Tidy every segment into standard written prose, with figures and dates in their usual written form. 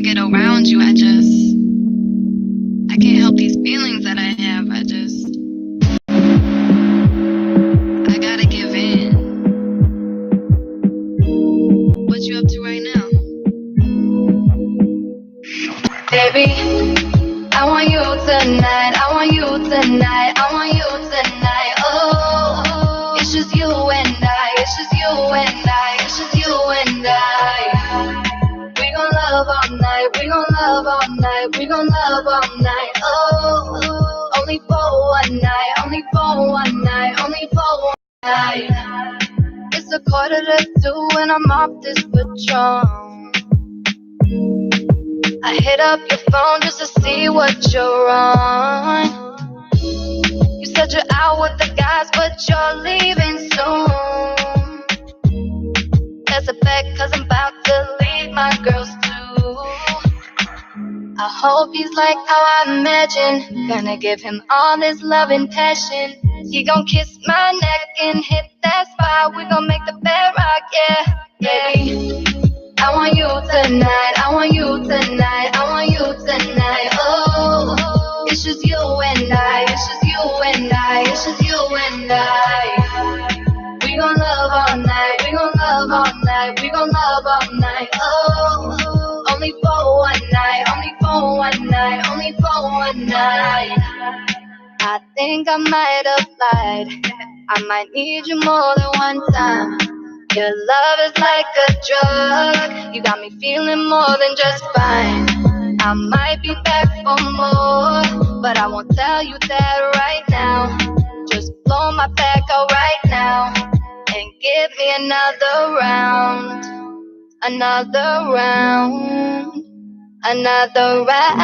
I get around you, I can't help these feelings that I have. I gotta give in. What you up to right now? Baby, I want you tonight, I want you tonight, I want you tonight. Oh, it's just you and I, it's just you and I, it's just you and I. We gon' love all night, we gon' love all night, we gon' love all night. Oh, only for one night, only for one night, only for one night. It's 1:45 and I'm off this Patron. I hit up your phone just to see what you're on. You said you're out with the guys, but you're leaving soon. That's a fact, cause I'm about to leave my girls too. I hope he's like how I imagine. Gonna give him all this love and passion. He gon' kiss my neck and hit that spot. We gon' make the bed rock, yeah, baby. I want you tonight, I want you tonight, I want you tonight. Oh, it's just you and I, it's just you and I, it's just you and I. We gon' love all night, we gon' love all night, we gon' love all night. Oh, only for one night, only for one night, only for one night. I think I might have lied. I might need you more than one time. Your love is like a drug. You got me feeling more than just fine. I might be back for more, but I won't tell you that right now. Just blow my back out right now and give me another round. Another round. Another round.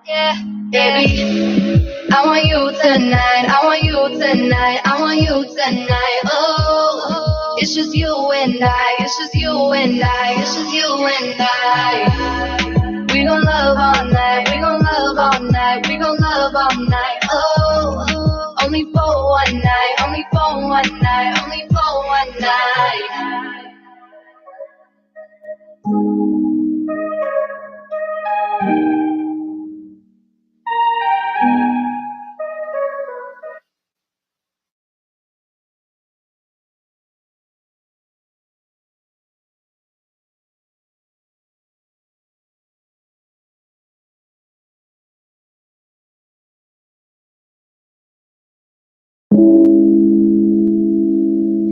Yeah, baby. I want you tonight, I want you tonight, I want you tonight. Oh, it's just you and I, it's just you and I, it's just you and I. We gon' love all night, we gon' love all night, we gon' love all night. Oh, only for one night, only for one night, only for one night.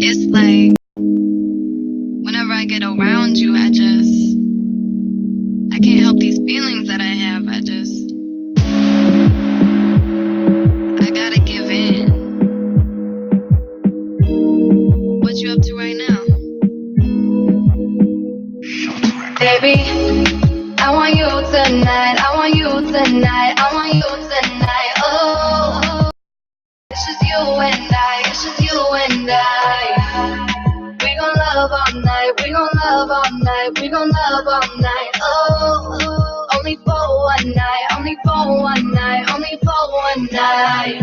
It's like, whenever I get around you, I can't help these feelings that I have. I gotta give in. What you up to right now? Baby, I want you tonight, I want you tonight, I want you tonight. Oh, it's just you and I, it's just you and I. We gon' love all night, we gon' love all night, we gon' love all night. Oh, only for one night, only for one night, only for one night.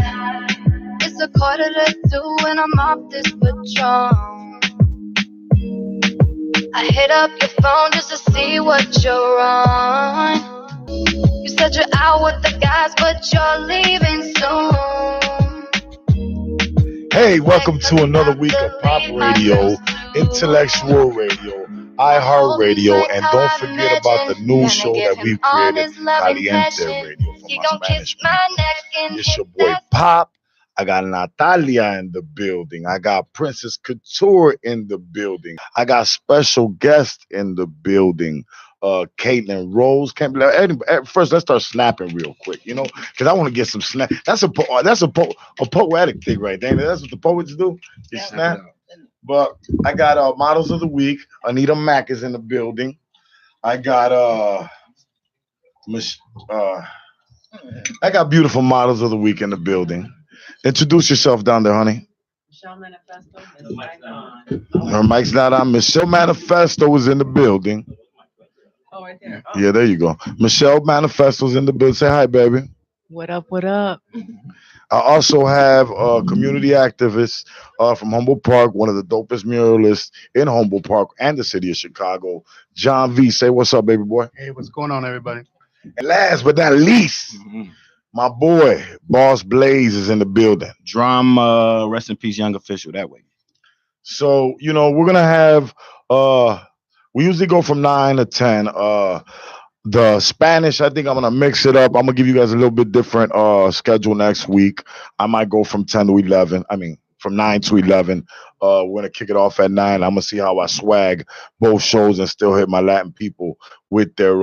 It's 1:45 and I'm off this Patron. I hit up your phone just to see what you're on. You said you're out with the guys, but you're leaving soon. Hey, welcome to another week of Pop Radio, Intellectual Radio, iHeartRadio, and don't forget about the new show that we've created, Caliente Radio, for my Spanish people. It's your boy Pop. I got Natalia in the building. I got Princess Couture in the building. I got special guests in the building. Caitlin Rose. Can't believe. First, let's start snapping real quick, because I want to get some snap. That's a poetic thing right there. That's what the poets do. They snap. But I got models of the week. Anita Mack is in the building. I got beautiful models of the week in the building. Introduce yourself down there, honey. Michelle Manifesto. Her mic's not on. Michelle Manifesto is in the building. Oh, right there. Oh. Yeah, there you go. Michelle Manifesto's in the building. Say hi, baby. What up? What up? I also have a community activist from Humboldt Park, one of the dopest muralists in Humboldt Park and the city of Chicago, John V. Say what's up, baby boy. Hey, what's going on, everybody? And last but not least, my boy, Boss Blaze, is in the building. Drama, rest in peace, young official. That way. So, we're gonna have we usually go from 9 to 10. The Spanish, I think I'm gonna mix it up. I'm gonna give you guys a little bit different schedule next week. I might go from 10 to 11. I mean, from 9 to 11. We're gonna kick it off at 9. I'm gonna see how I swag both shows and still hit my Latin people with their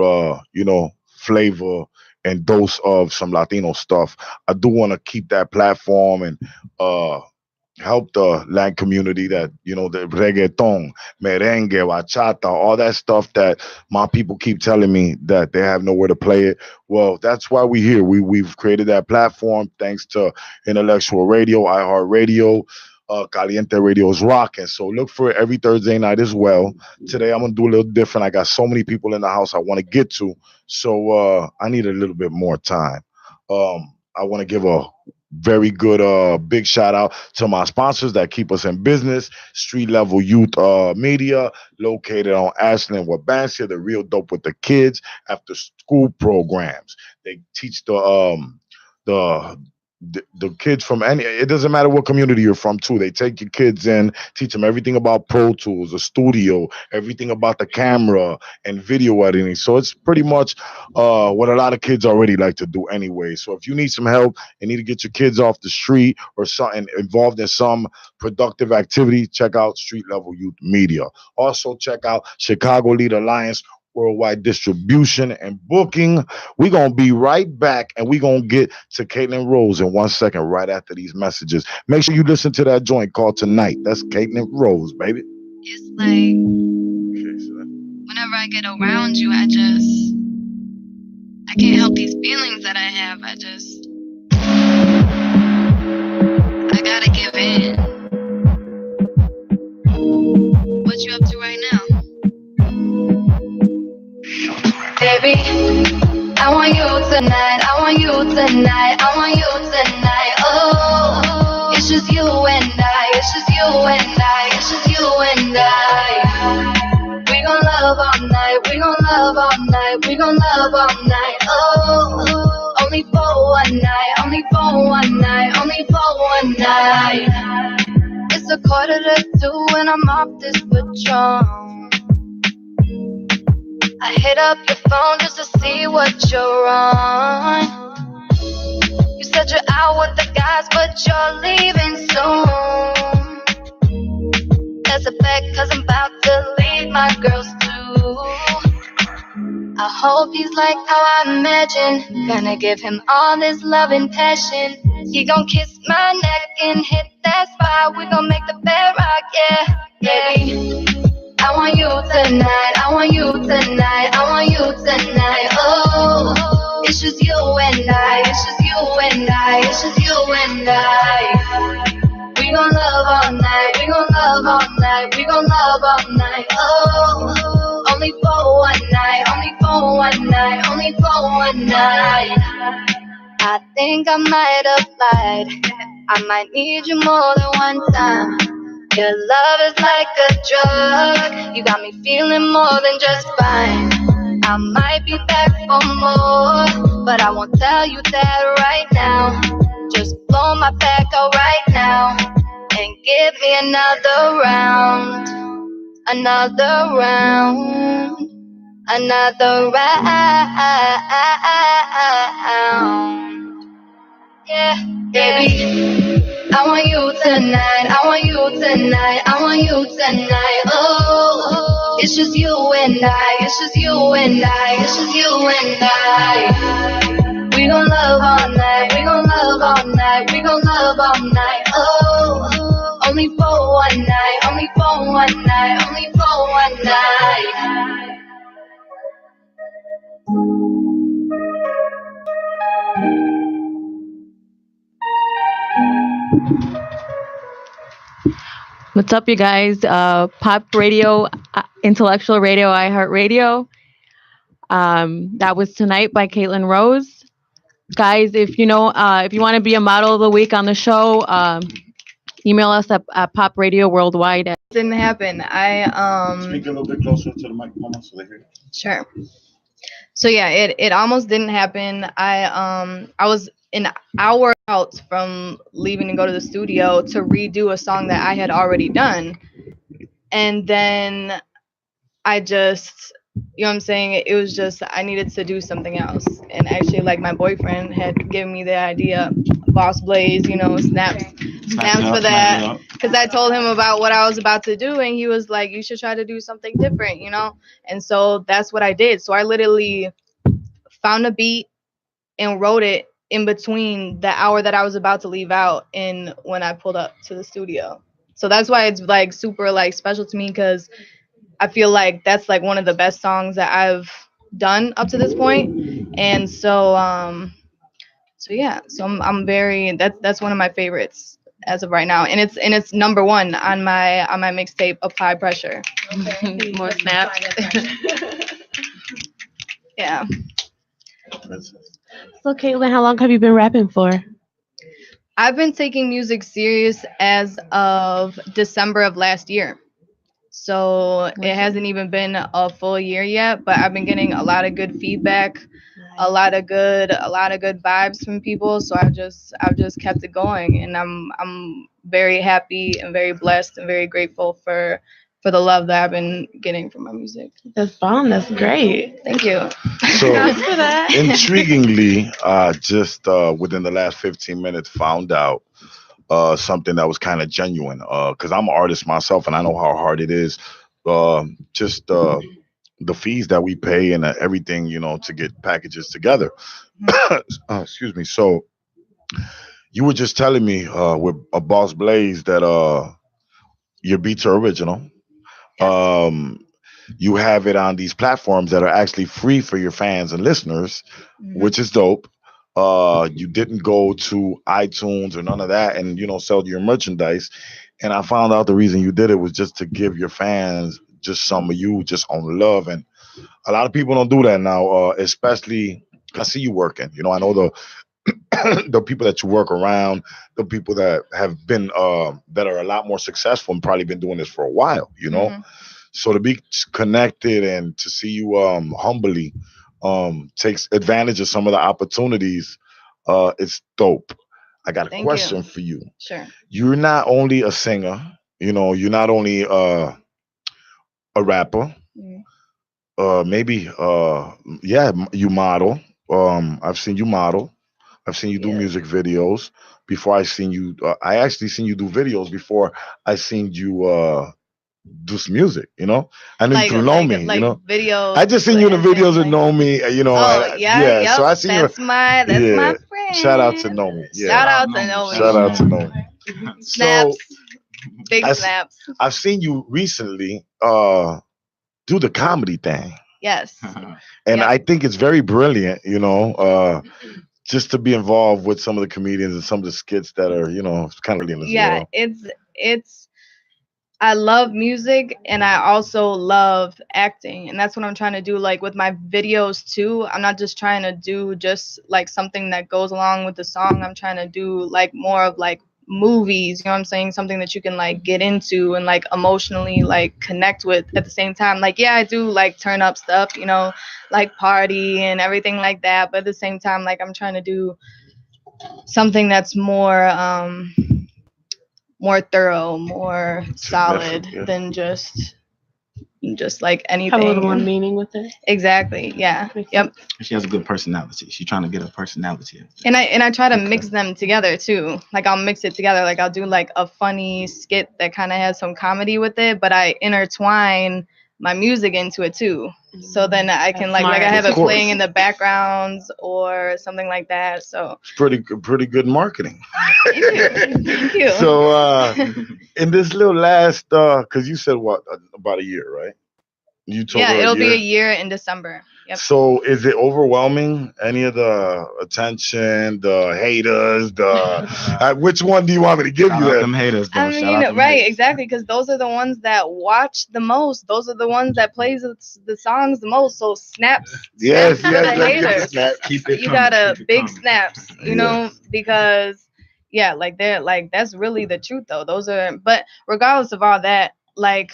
flavor and dose of some Latino stuff. I do want to keep that platform and help the Latin community, that the reggaeton, merengue, bachata, all that stuff that my people keep telling me that they have nowhere to play it. Well, that's why we're here. We've created that platform thanks to Intellectual Radio, iHeartRadio. Caliente Radio is rocking. So look for it every Thursday night as well. Today I'm gonna do a little different. I got so many people in the house I want to get to, so I need a little bit more time. I want to give a very good big shout out to my sponsors that keep us in business. Street Level Youth Media, located on Ashland Wabansia, the real dope with the kids after school programs. They teach the the kids from any, it doesn't matter what community you're from too. They take your kids in, teach them everything about Pro Tools, the studio, everything about the camera and video editing. So it's pretty much what a lot of kids already like to do anyway. So if you need some help and need to get your kids off the street or something involved in some productive activity, check out Street Level Youth Media. Also check out Chicago Lead Alliance worldwide distribution and booking. We're going to be right back, and we're going to get to Caitlin Rose in 1 second right after these messages. Make sure you listen to that joint called Tonight. That's Caitlin Rose, baby. It's like, whenever I get around you, I can't help these feelings that I have. I gotta give in. What you up to right now? Baby, I want you tonight, I want you tonight, I want you tonight. Oh, it's just you and I, it's just you and I, it's just you and I. We gon' love all night, we gon' love all night, we gon' love all night. Oh, only for one night, only for one night, only for one night. It's 1:45 and I'm off this Patron. I hit up your phone just to see what you're on. You said you're out with the guys, but you're leaving soon. That's a fact, cause I'm about to leave my girls too. I hope he's like how I imagine. Gonna give him all this love and passion. He gon' kiss my neck and hit that spot. We gon' make the bed rock, yeah, baby. I want you tonight, I want you tonight, I want you tonight. Oh, it's just you and I, it's just you and I, it's just you and I. We gon' love all night, we gon' love all night, we gon' love all night. Oh, only for one night, only for one night, only for one night. I think I might have lied. I might need you more than one time. Your love is like a drug. You got me feeling more than just fine. I might be back for more, but I won't tell you that right now. Just blow my back out right now and give me another round. Another round. Another round. Yeah, baby. I want you tonight, I want you tonight, I want you tonight. Oh, it's just you and I, it's just you and I, it's just you and I. We gon' love all night, we gon' love all night, we gon' love all night. Oh, only for one night, only for one night, only for one night. What's up, you guys? Pop Radio, Intellectual Radio, iHeartRadio. That was Tonight by Caitlin Rose. guys, if you want to be a model of the week on the show, email us at Pop Radio Worldwide. Didn't happen. Speak a little bit closer to the mic, Mama, so they hear you. Sure. So yeah, it almost didn't happen. I was an hour out from leaving to go to the studio to redo a song that I had already done. And then I just, you know what I'm saying? It was just, I needed to do something else. And actually, like, my boyfriend had given me the idea, Boss Blaze, snaps for that. Because I told him about what I was about to do, and he was like, you should try to do something different, And so that's what I did. So I literally found a beat and wrote it in between the hour that I was about to leave out and when I pulled up to the studio. So that's why it's like super like special to me, because I feel like that's like one of the best songs that I've done up to this point. And so I'm very, that's one of my favorites as of right now, and it's number one on my mixtape, Apply Pressure. Okay. More snaps. Yeah. So, Caitlin, how long have you been rapping for? I've been taking music serious as of December of last year. So it hasn't even been a full year yet, but I've been getting a lot of good feedback, a lot of good vibes from people. So I've just kept it going, and I'm very happy and very blessed and very grateful for the love that I've been getting from my music. That's bomb. That's great. Thank you. So, Props for that. intriguingly, just within the last 15 minutes, found out something that was kind of genuine. Because I'm an artist myself, and I know how hard it is. Just the fees that we pay and everything, to get packages together. Excuse me. So, you were just telling me with a Boss Blaze that your beats are original. Um, you have it on these platforms that are actually free for your fans and listeners, which is dope. You didn't go to iTunes or none of that and sell your merchandise. And I found out the reason you did it was just to give your fans just some of you just on love. And a lot of people don't do that now, especially 'cause I see you working. I know the the people that you work around, the people that have been that are a lot more successful and probably been doing this for a while. So to be connected and to see you humbly takes advantage of some of the opportunities, it's dope. I got a Thank question you. for you. Sure. You're not only a singer, you're not only a rapper, Mhm. maybe you model. I've seen you model. I've seen you do Yeah. music videos. Before I seen you, I actually seen you do videos before I seen you do some music. I know you through Nomi. Videos. I just seen you in the videos with Nomi. Oh yeah, yep. So I seen that's my yeah. friend. Shout out to Nomi. Yeah. Shout out to Nomi. Shout out to Nomi. Snaps. So Big I- snaps. I've seen you recently do the comedy thing. Yes. And Yep. I think it's very brilliant, just to be involved with some of the comedians and some of the skits that are, kind of brilliant as Yeah, well. it's I love music, and I also love acting, and that's what I'm trying to do, like with my videos too. I'm not just trying to do just like something that goes along with the song. I'm trying to do like more of like movies, you know what I'm saying? Something that you can like get into and like emotionally like connect with at the same time. Like, yeah, I do like turn up stuff, like party and everything like that, but at the same time, like I'm trying to do something that's more thorough, more solid Yeah. than just like Have a little anything. more meaning with it. Exactly. Yeah. Yep. She has a good personality. She's trying to get her personality out. And I try to mix them together too. Like I'll mix it together. Like I'll do like a funny skit that kind of has some comedy with it, but I intertwine my music into it too. So then I can like I have Of it course. playing in the backgrounds or something like that. So It's pretty good marketing. thank you. So in this little last, because you said what about a year, right? You told Yeah, her it'll a be a year. year in December. Yep. So is it overwhelming? Any of the attention, the haters, which one do you want me to give Shout you? out That them haters, though. I Shout mean, out them right, haters. exactly, because those are the ones that watch the most. Those are the ones that plays the songs the most. So snaps, yes, snaps for the yes, let's get the haters. snap. Keep it You coming. gotta Keep it big coming. snaps, you know, because yeah, like they're like that's really the truth though. Those are, but regardless of all that, like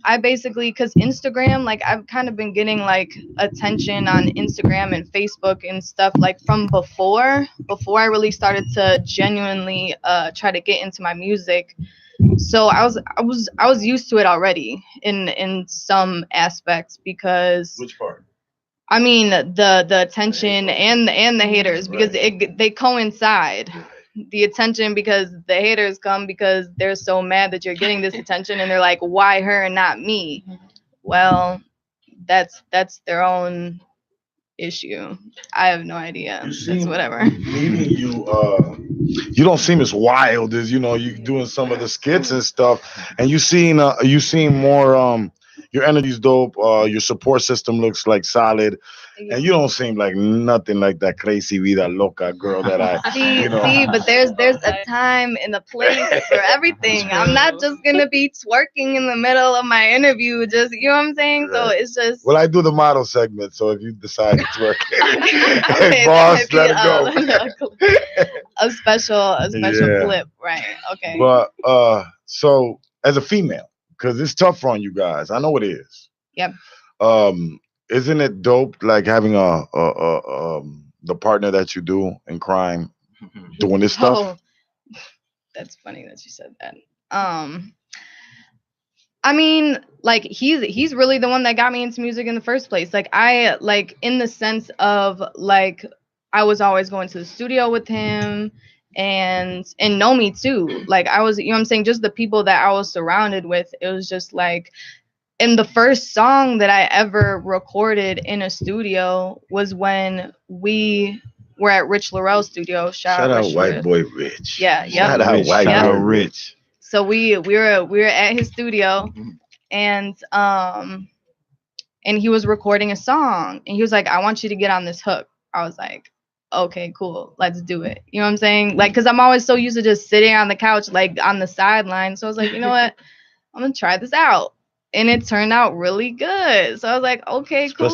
I basically, because Instagram, like I've kind of been getting like attention on Instagram and Facebook and stuff like from before I really started to genuinely try to get into my music. So I was used to it already in some aspects because Which part? I mean the attention and the haters because they coincide. The attention because the haters come because they're so mad that you're getting this attention and they're like, why her and not me? Well, that's their own issue. I have no idea. It's whatever. Meeting you don't seem as wild as you doing some of the skits and stuff, and you seem more. Your energy's dope. Your support system looks like solid, and you don't seem like nothing like that crazy vida loca girl that I. See, but there's a time and a place for everything. I'm not just gonna be twerking in the middle of my interview. Just you know what I'm saying. So it's just. Well, I do the model segment, so if you decide to twerk, Okay, hey boss, let that it go. a special Yeah. clip, right? Okay. But so as a female, because it's tough on you guys, I know it is. Yep. Isn't it dope like having the partner that you do in crime doing this stuff? Oh, that's funny that you said that. I mean, like he's really the one that got me into music in the first place. Like I like in the sense of like I was always going to the studio with him and know me too. Like I was, you know what I'm saying, just the people that I was surrounded with. It was just like and the first song that I ever recorded in a studio was when we were at Rich Laurel's studio. Shout out white boy Rich. Yeah, yep. Shout out white boy Rich. So we were at his studio and he was recording a song and he was like, I want you to get on this hook. I was like, okay, cool, let's do it. You know what I'm saying? Like, cause I'm always so used to just sitting on the couch, like on the sideline. So I was like, you know what? I'm gonna try this out. And it turned out really good. So I was like, okay, cool.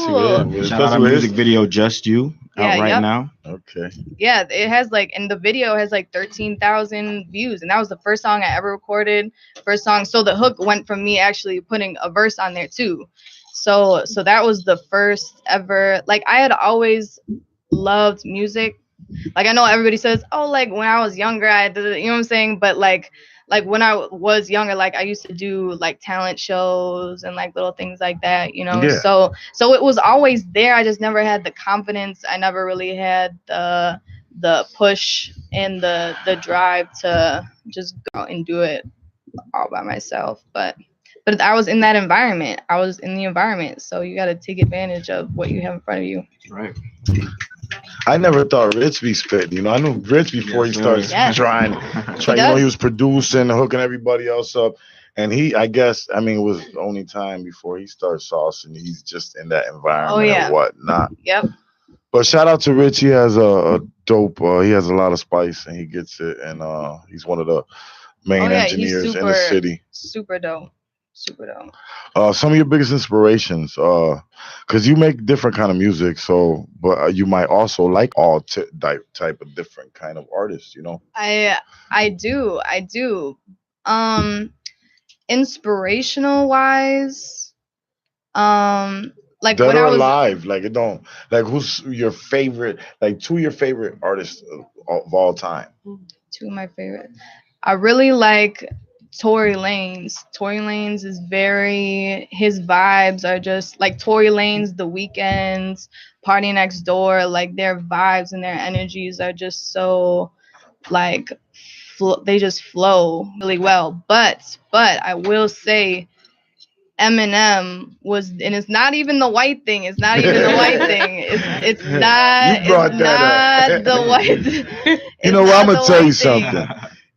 Shout out our music video, Just You, out right now. Okay. Yeah, it has like, and the video has like 13,000 views. And that was the first song I ever recorded. First song. So the hook went from me actually putting a verse on there too. So that was the first ever, like I had always loved music. Like I know everybody says, oh, like when I was younger, I did it, you know what I'm saying? But like when I was younger, like I used to do like talent shows and like little things like that, you know? Yeah. So it was always there. I just never had the confidence. I never really had the push and the drive to just go and do it all by myself. But I was in that environment. I was in the environment. So you got to take advantage of what you have in front of you. Right. I never thought Rich be spitting. I knew Rich before he started trying. He was producing, hooking everybody else up. And I guess, it was the only time before he started saucing. He's just in that environment and whatnot. Yep. But shout out to Rich. He has a dope, he has a lot of spice and he gets it. And he's one of the main engineers in the city. Super dope. Super dope. Some of your biggest inspirations, because you make different kind of music, but you might also like all type of different kind of artists, I do. Inspirational wise, like dead when or I was alive, like it don't like who's your favorite, like two of your favorite artists of all time. Two of my favorite. I really like Tory Lanez. Tory Lanez is his vibes are just like Tory Lanez, The Weeknd, Party Next Door, like their vibes and their energies are just so like they just flow really well. But I will say Eminem was, and it's not even the white thing. It's not even the white thing. It's not. You brought it's that not up. the white. You know what? I'm gonna tell you something.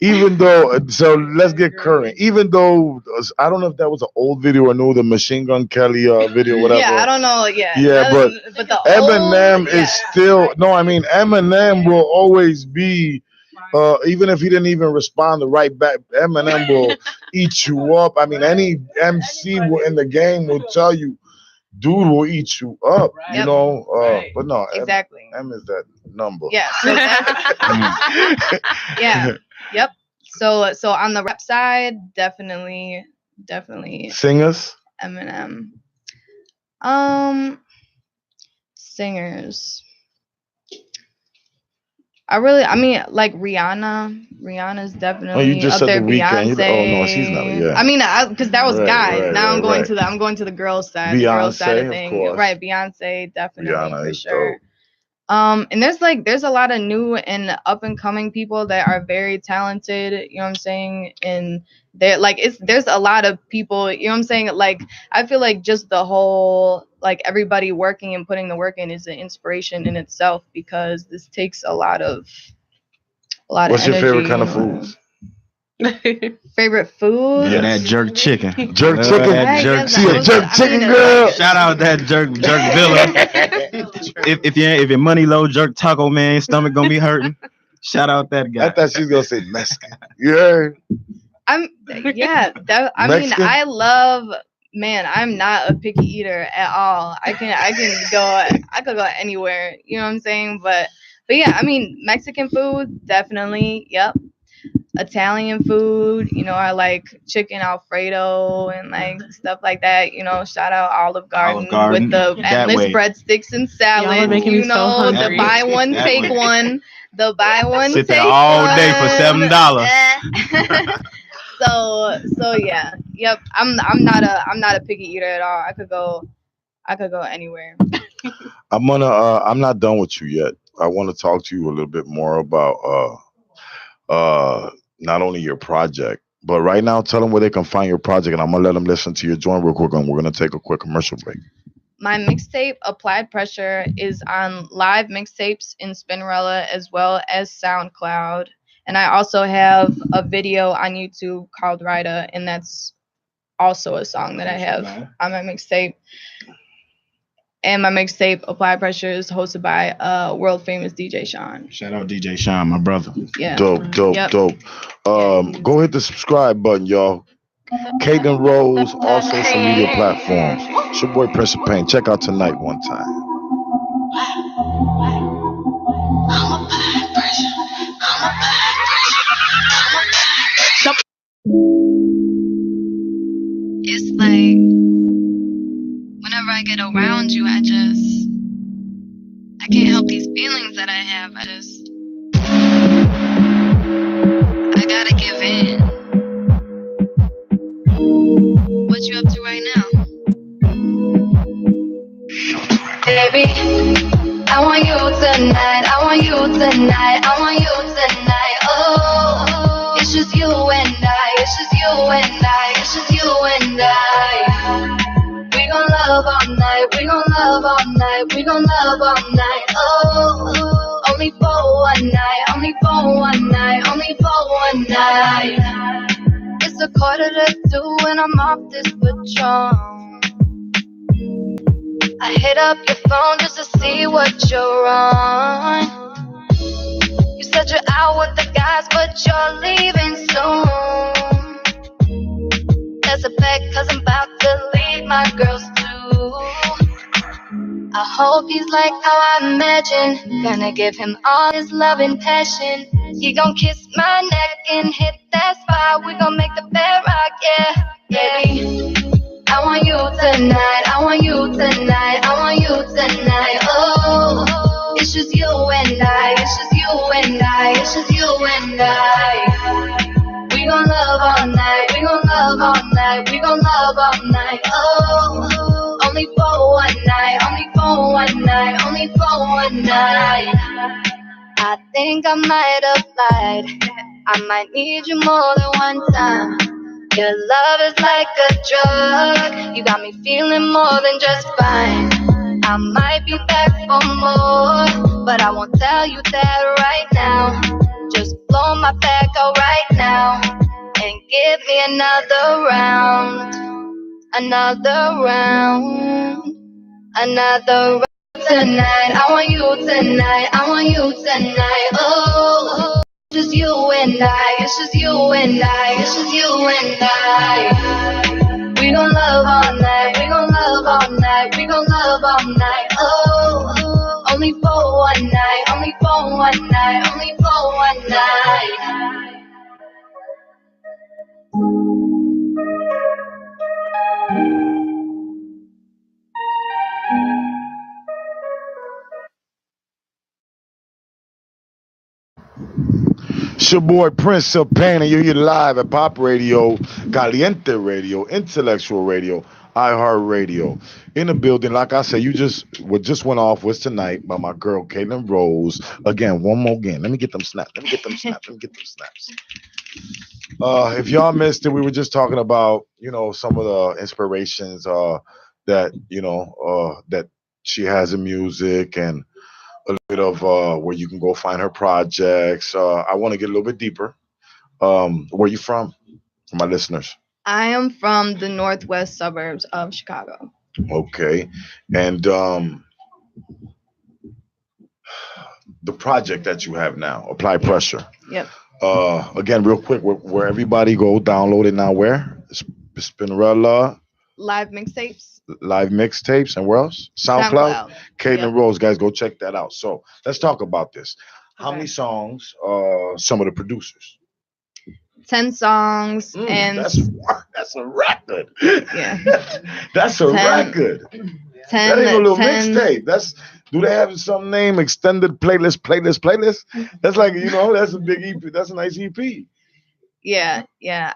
even though, so let's get current. Even though I don't know if that was an old video or no, the Machine Gun Kelly video, whatever. Yeah, I don't know. Yeah, Yeah, but the Eminem old, is still no. I mean, Eminem will always be. Even if he didn't even respond to right back, Eminem will eat you up. I mean, any MC in the game will tell you, dude will eat you up. Right. You Yep. know, Right. but no, exactly. M is that number. Yeah. So yeah. Yep. So on the rap side, definitely Singers. Eminem. Singers. I mean, like Rihanna. Rihanna's definitely Oh, you just up said there. The Weeknd. Beyonce. Oh no, she's not. Yeah. I mean, because that was Right, guys. right, Now right, I'm going right. to the girls side. The girls side Beyonce, of of things. course. Right, Beyonce definitely Rihanna for is sure. dope. And there's a lot of new and up and coming people that are very talented, you know what I'm saying? And there's a lot of people, you know what I'm saying? Like, I feel like just the whole, like, everybody working and putting the work in is an inspiration in itself, because this takes a lot of What's your energy. favorite kind of foods? Favorite food? Yeah, that jerk chicken. Jerk Love chicken. that jerk Yes, See a chicken. jerk chicken like, girl. Shout out that jerk Villa. if your money low, jerk taco man, stomach gonna be hurting. Shout out that I guy. thought she was gonna say Mexican. Yeah. I mean, Mexican? I'm not a picky eater at all. I could go anywhere, you know what I'm saying? But yeah, I mean, Mexican food, definitely, yep. Italian food, you know, I like chicken Alfredo and like stuff like that, you know. Shout out Olive Garden with the that endless way. breadsticks and Y'all are salad, making me you so know, the hungry. buy one That take way. one, the buy one Sit take there all one. day for $7. So yeah, yep. I'm not a picky eater at all. I could go anywhere. I'm not done with you yet. I want to talk to you a little bit more about not only your project, but right now tell them where they can find your project, and I'm gonna let them listen to your joint real quick, and we're gonna take a quick commercial break. My mixtape Applied Pressure is on live mixtapes in Spinrilla as well as SoundCloud. And I also have a video on YouTube called Rida, and that's also a song that I have on my mixtape. And my mixtape Applied Pressure is hosted by world famous DJ Sean. Shout out DJ Sean, my brother. Yeah. Dope. Yep. Go hit the subscribe button, y'all. Caitlin Rose, all social media platforms. It's your boy Prince of Pain. Check out Tonight one time. It's like whenever I get around you, I can't help these feelings that I have. I gotta give in. What you up to right now? Baby, I want you tonight. I want you tonight. I want you tonight. Oh, it's just you and I. It's just you and I. It's just you and I. We gon' love all night. We gon' love all night. We gon' love all night. Oh, only for one night. Only for one night. Only for one night. It's 1:45 and I'm off this Patron. I hit up your phone just to see what you're on. You said you're out with the guys, but you're leaving soon. That's a bet, cause I'm about to leave my girls too. I hope he's like how I imagine. Gonna give him all his love and passion. He gon' kiss my neck and hit that spot. We gon' make the bed rock, yeah, baby. I want you tonight, I want you tonight, I want you tonight, oh, it's just you and I, it's just you and I, it's just you and I. We gon' love all night, we gon' love all night, we gon' love all night, oh, only for one night, only for one night, only for one night. I think I might have lied, I might need you more than one time. Your love is like a drug. You got me feeling more than just fine. I might be back for more, but I won't tell you that right now. Just blow my back out right now and give me another round. Another round. Another round tonight. I want you tonight. I want you tonight. Oh, it's just you and I. It's just you and I. It's just you and I. We gon' love all night. We gon' love all night. We gon' love all night. Oh, only for one night. Only for one night. Only for one night. It's your boy Prince of Pain, and you're here live at Pop Radio, Caliente Radio, Intellectual Radio, iHeart Radio. In the building, like I said, what just went off was tonight by my girl Caitlin Rose. Again, one more again. Let me get them snaps. Let me get them snaps. Let me get them snaps. If y'all missed it, we were just talking about, some of the inspirations that that she has in music, and a little bit of where you can go find her projects. I want to get a little bit deeper. Where you from? For my listeners. I am from the northwest suburbs of Chicago. Okay, and the project that you have now, Apply Pressure. Yep. Again, real quick, where everybody go download it now. Where? Spinrella. Live mixtapes. Live mixtapes, and where else? SoundCloud. Caitlin Yep. Rose, guys, go check that out. So let's talk about this. How Okay. many songs? Some of the producers. 10 songs and that's a record. Yeah. That's a 10 record. 10. That ain't a little 10 mixtape. Do they have some name? Extended playlist? That's like, that's a big EP. That's a nice EP. Yeah.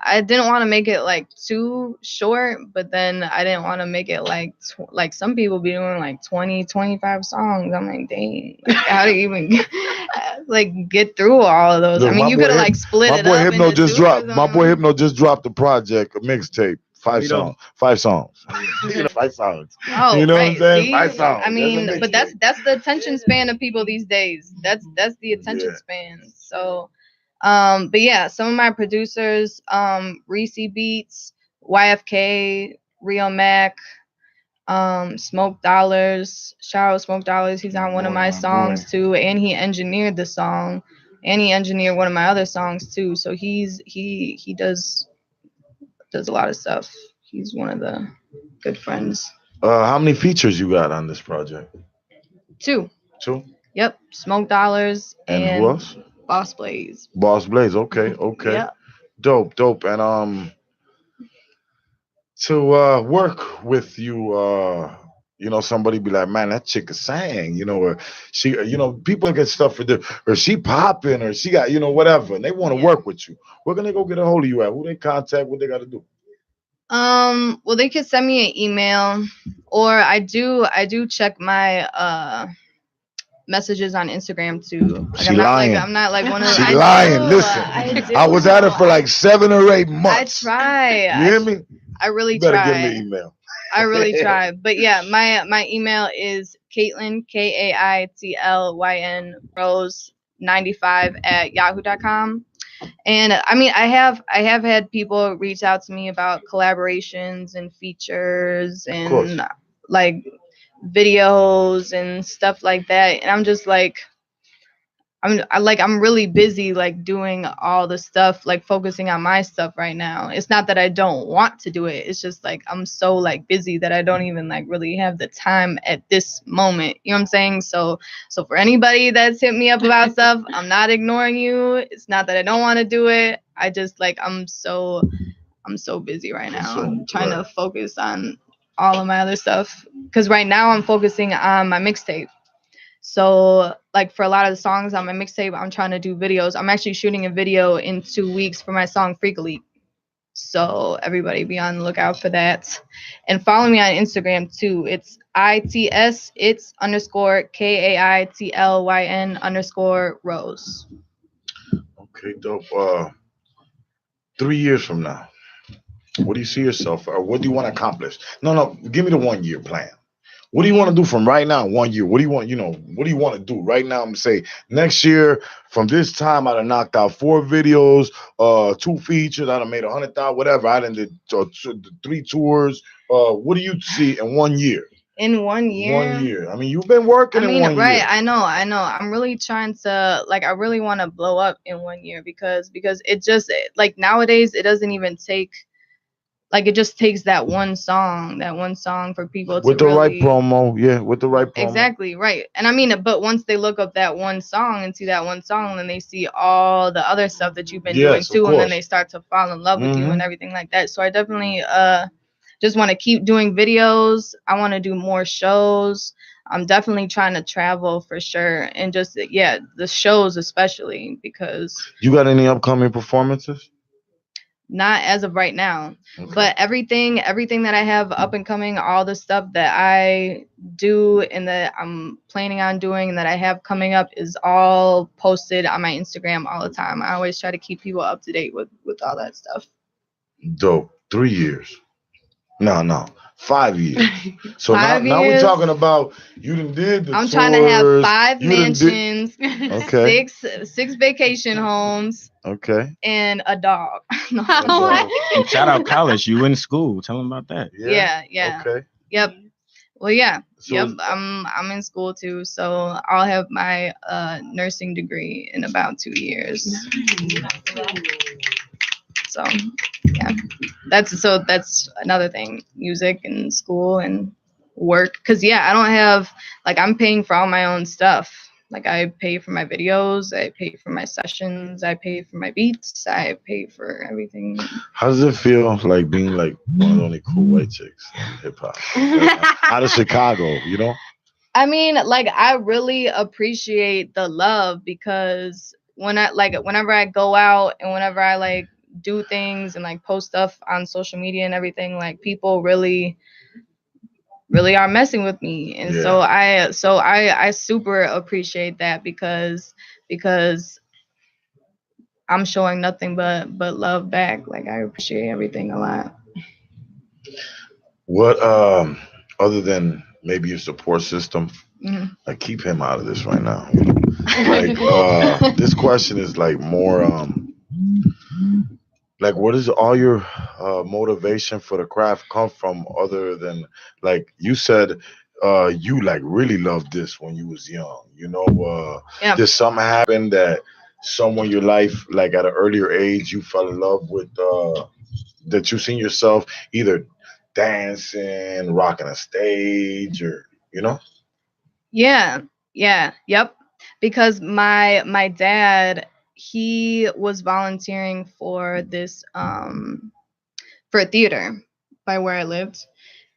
I didn't want to make it like too short, but then I didn't want to make it like some people be doing like 20, 25 songs. I'm like, dang, how do you even get through all of those? Look, I mean, you could have like split it up. My boy Hypno into just two or dropped. My boy something. Hypno just dropped the project, a mixtape. 5 songs. 5 songs. 5 songs. Oh, You know what I'm right. saying? See? 5 songs. I mean, That's a but that's the attention span of people these days. That's the attention Yeah. span. So, but yeah, some of my producers, Reese Beats, YFK, Rio Mac, Smoke Dollars. Shout out Smoke Dollars. He's on one of my songs too, and he engineered the song, and he engineered one of my other songs too. So he does a lot of stuff. He's one of the good friends. How many features you got on this project? 2. 2. Yep. Smoke Dollars And who else? Boss Blaze. Boss Blaze. Okay. Yeah. Dope. And to work with you, somebody be like, man, that chick is sang, or she, people get stuff for the, or she popping, or she got, whatever, and they want to work with you. Where can they go get a hold of you at? Who they contact? What they got to do? Well, they could send me an email, or I do check my messages on Instagram too. Like, She lying. I'm not like one of She I lying. do, Listen, I was at it for like 7 or 8 I months. try. You hear me? I really You better try. give me an email. I really try. But yeah, my email is Caitlin, KAITLYN Rose 95 at yahoo.com. And I mean, I have had people reach out to me about collaborations and features and like videos and stuff like that. And I'm just like, I'm really busy like doing all the stuff, like focusing on my stuff right now. It's not that I don't want to do it. It's just like I'm so like busy that I don't even like really have the time at this moment. You know what I'm saying? So for anybody that's hit me up about stuff, I'm not ignoring you. It's not that I don't want to do it. I just like I'm so busy right now. I'm trying to focus on all of my other stuff because right now I'm focusing on my mixtape. So, like, for a lot of the songs on my mixtape, I'm trying to do videos. I'm actually shooting a video in 2 weeks for my song Freak Elite. So, everybody be on the lookout for that. And follow me on Instagram, too. It's _KAITLYN_Rose. Okay, dope. 3 years from now, what do you see yourself, or what do you want to accomplish? No, give me the 1 year plan. What do you want to do from right now, 1 year? What do you want, what do you want to do right now? I'm going to say next year, from this time, I'd have knocked out 4 videos, 2 features, I'd have made 100,000, whatever. I done did 3 tours. What do you see in 1 year? In 1 year? 1 year. I mean, you've been working in 1 right, year. I know. I'm really trying to, like, I really want to blow up in 1 year because it just, like, nowadays, it doesn't even take, like, it just takes that one song for people With to the right really, promo. Yeah, with the right promo. exactly, right. And I mean, but once they look up that one song and see that one song, then they see all the other stuff that you've been doing Yes, of too, and then course. they start to fall in love with you Mhm. and everything like that. So I definitely just want to keep doing videos. I want to do more shows. I'm definitely trying to travel for sure, and just the shows especially, because You got any upcoming performances? not as of right now. Okay. But everything that I have up and coming, all the stuff that I do and that I'm planning on doing and that I have coming up is all posted on my Instagram all the time. I always try to keep people up to date with all that stuff. Dope. 3 years. No. 5 years. So 5 now we're years? talking about you done did the I'm tours. trying to have 5 you done did- mansions, Okay. six vacation homes, Okay. and a dog. No. And shout out college. You in school. Tell them about that. Yeah. Okay. Yep. Well, yeah. So Yep. I'm in school too, so I'll have my nursing degree in about 2 years. So, yeah. That's another thing. Music and school and work, cuz I don't have, like, I'm paying for all my own stuff. Like, I pay for my videos, I pay for my sessions, I pay for my beats, I pay for everything. How does it feel like being like one of the only cool white chicks in hip hop? Out of Chicago, I mean, like, I really appreciate the love, because whenever I go out and whenever I, like, do things and, like, post stuff on social media and everything, like, people really are messing with me, and so I super appreciate that, because I'm showing nothing but love back. Like, I appreciate everything a lot. What other than maybe your support system, Mhm. like, keep him out of this right now. Like, this question is like more like, what is all your motivation for the craft come from, other than, like you said, you, like, really loved this when you was young, Yeah. did something happen that someone in your life, like, at an earlier age, you fell in love with, that you seen yourself either dancing, rocking a stage, or Yep. Because my dad, he was volunteering for this for a theater by where I lived.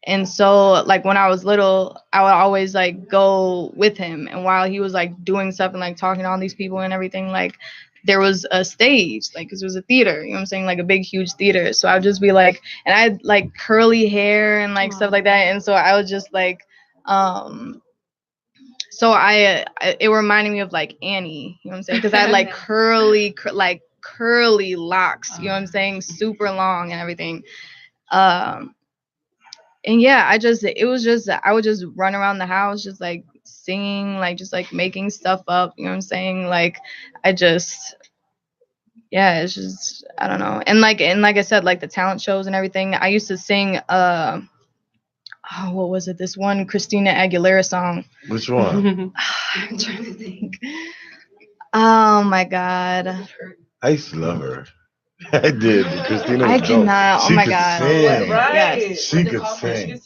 And so, like, when I was little, I would always, like, go with him. And while he was, like, doing stuff and, like, talking to all these people and everything, like, there was a stage, like, 'cause it was a theater, you know what I'm saying? Like, a big, huge theater. So I would just be like, and I had, like, curly hair and, like, stuff like that. And so I was just, like, so it reminded me of, like, Annie, you know what I'm saying? Because I had, like, curly locks, you know what I'm saying? Super long and everything. And I would just run around the house, just, like, singing, like, just, like, making stuff up, you know what I'm saying? Like, it's just, I don't know. And like I said, like, the talent shows and everything, I used to sing, what was it? This one Christina Aguilera song. Which one? I'm trying to think. Oh my God. I used to love her. I did. Christina was I dope. cannot. Oh She my could God. sing. Right. She could sing.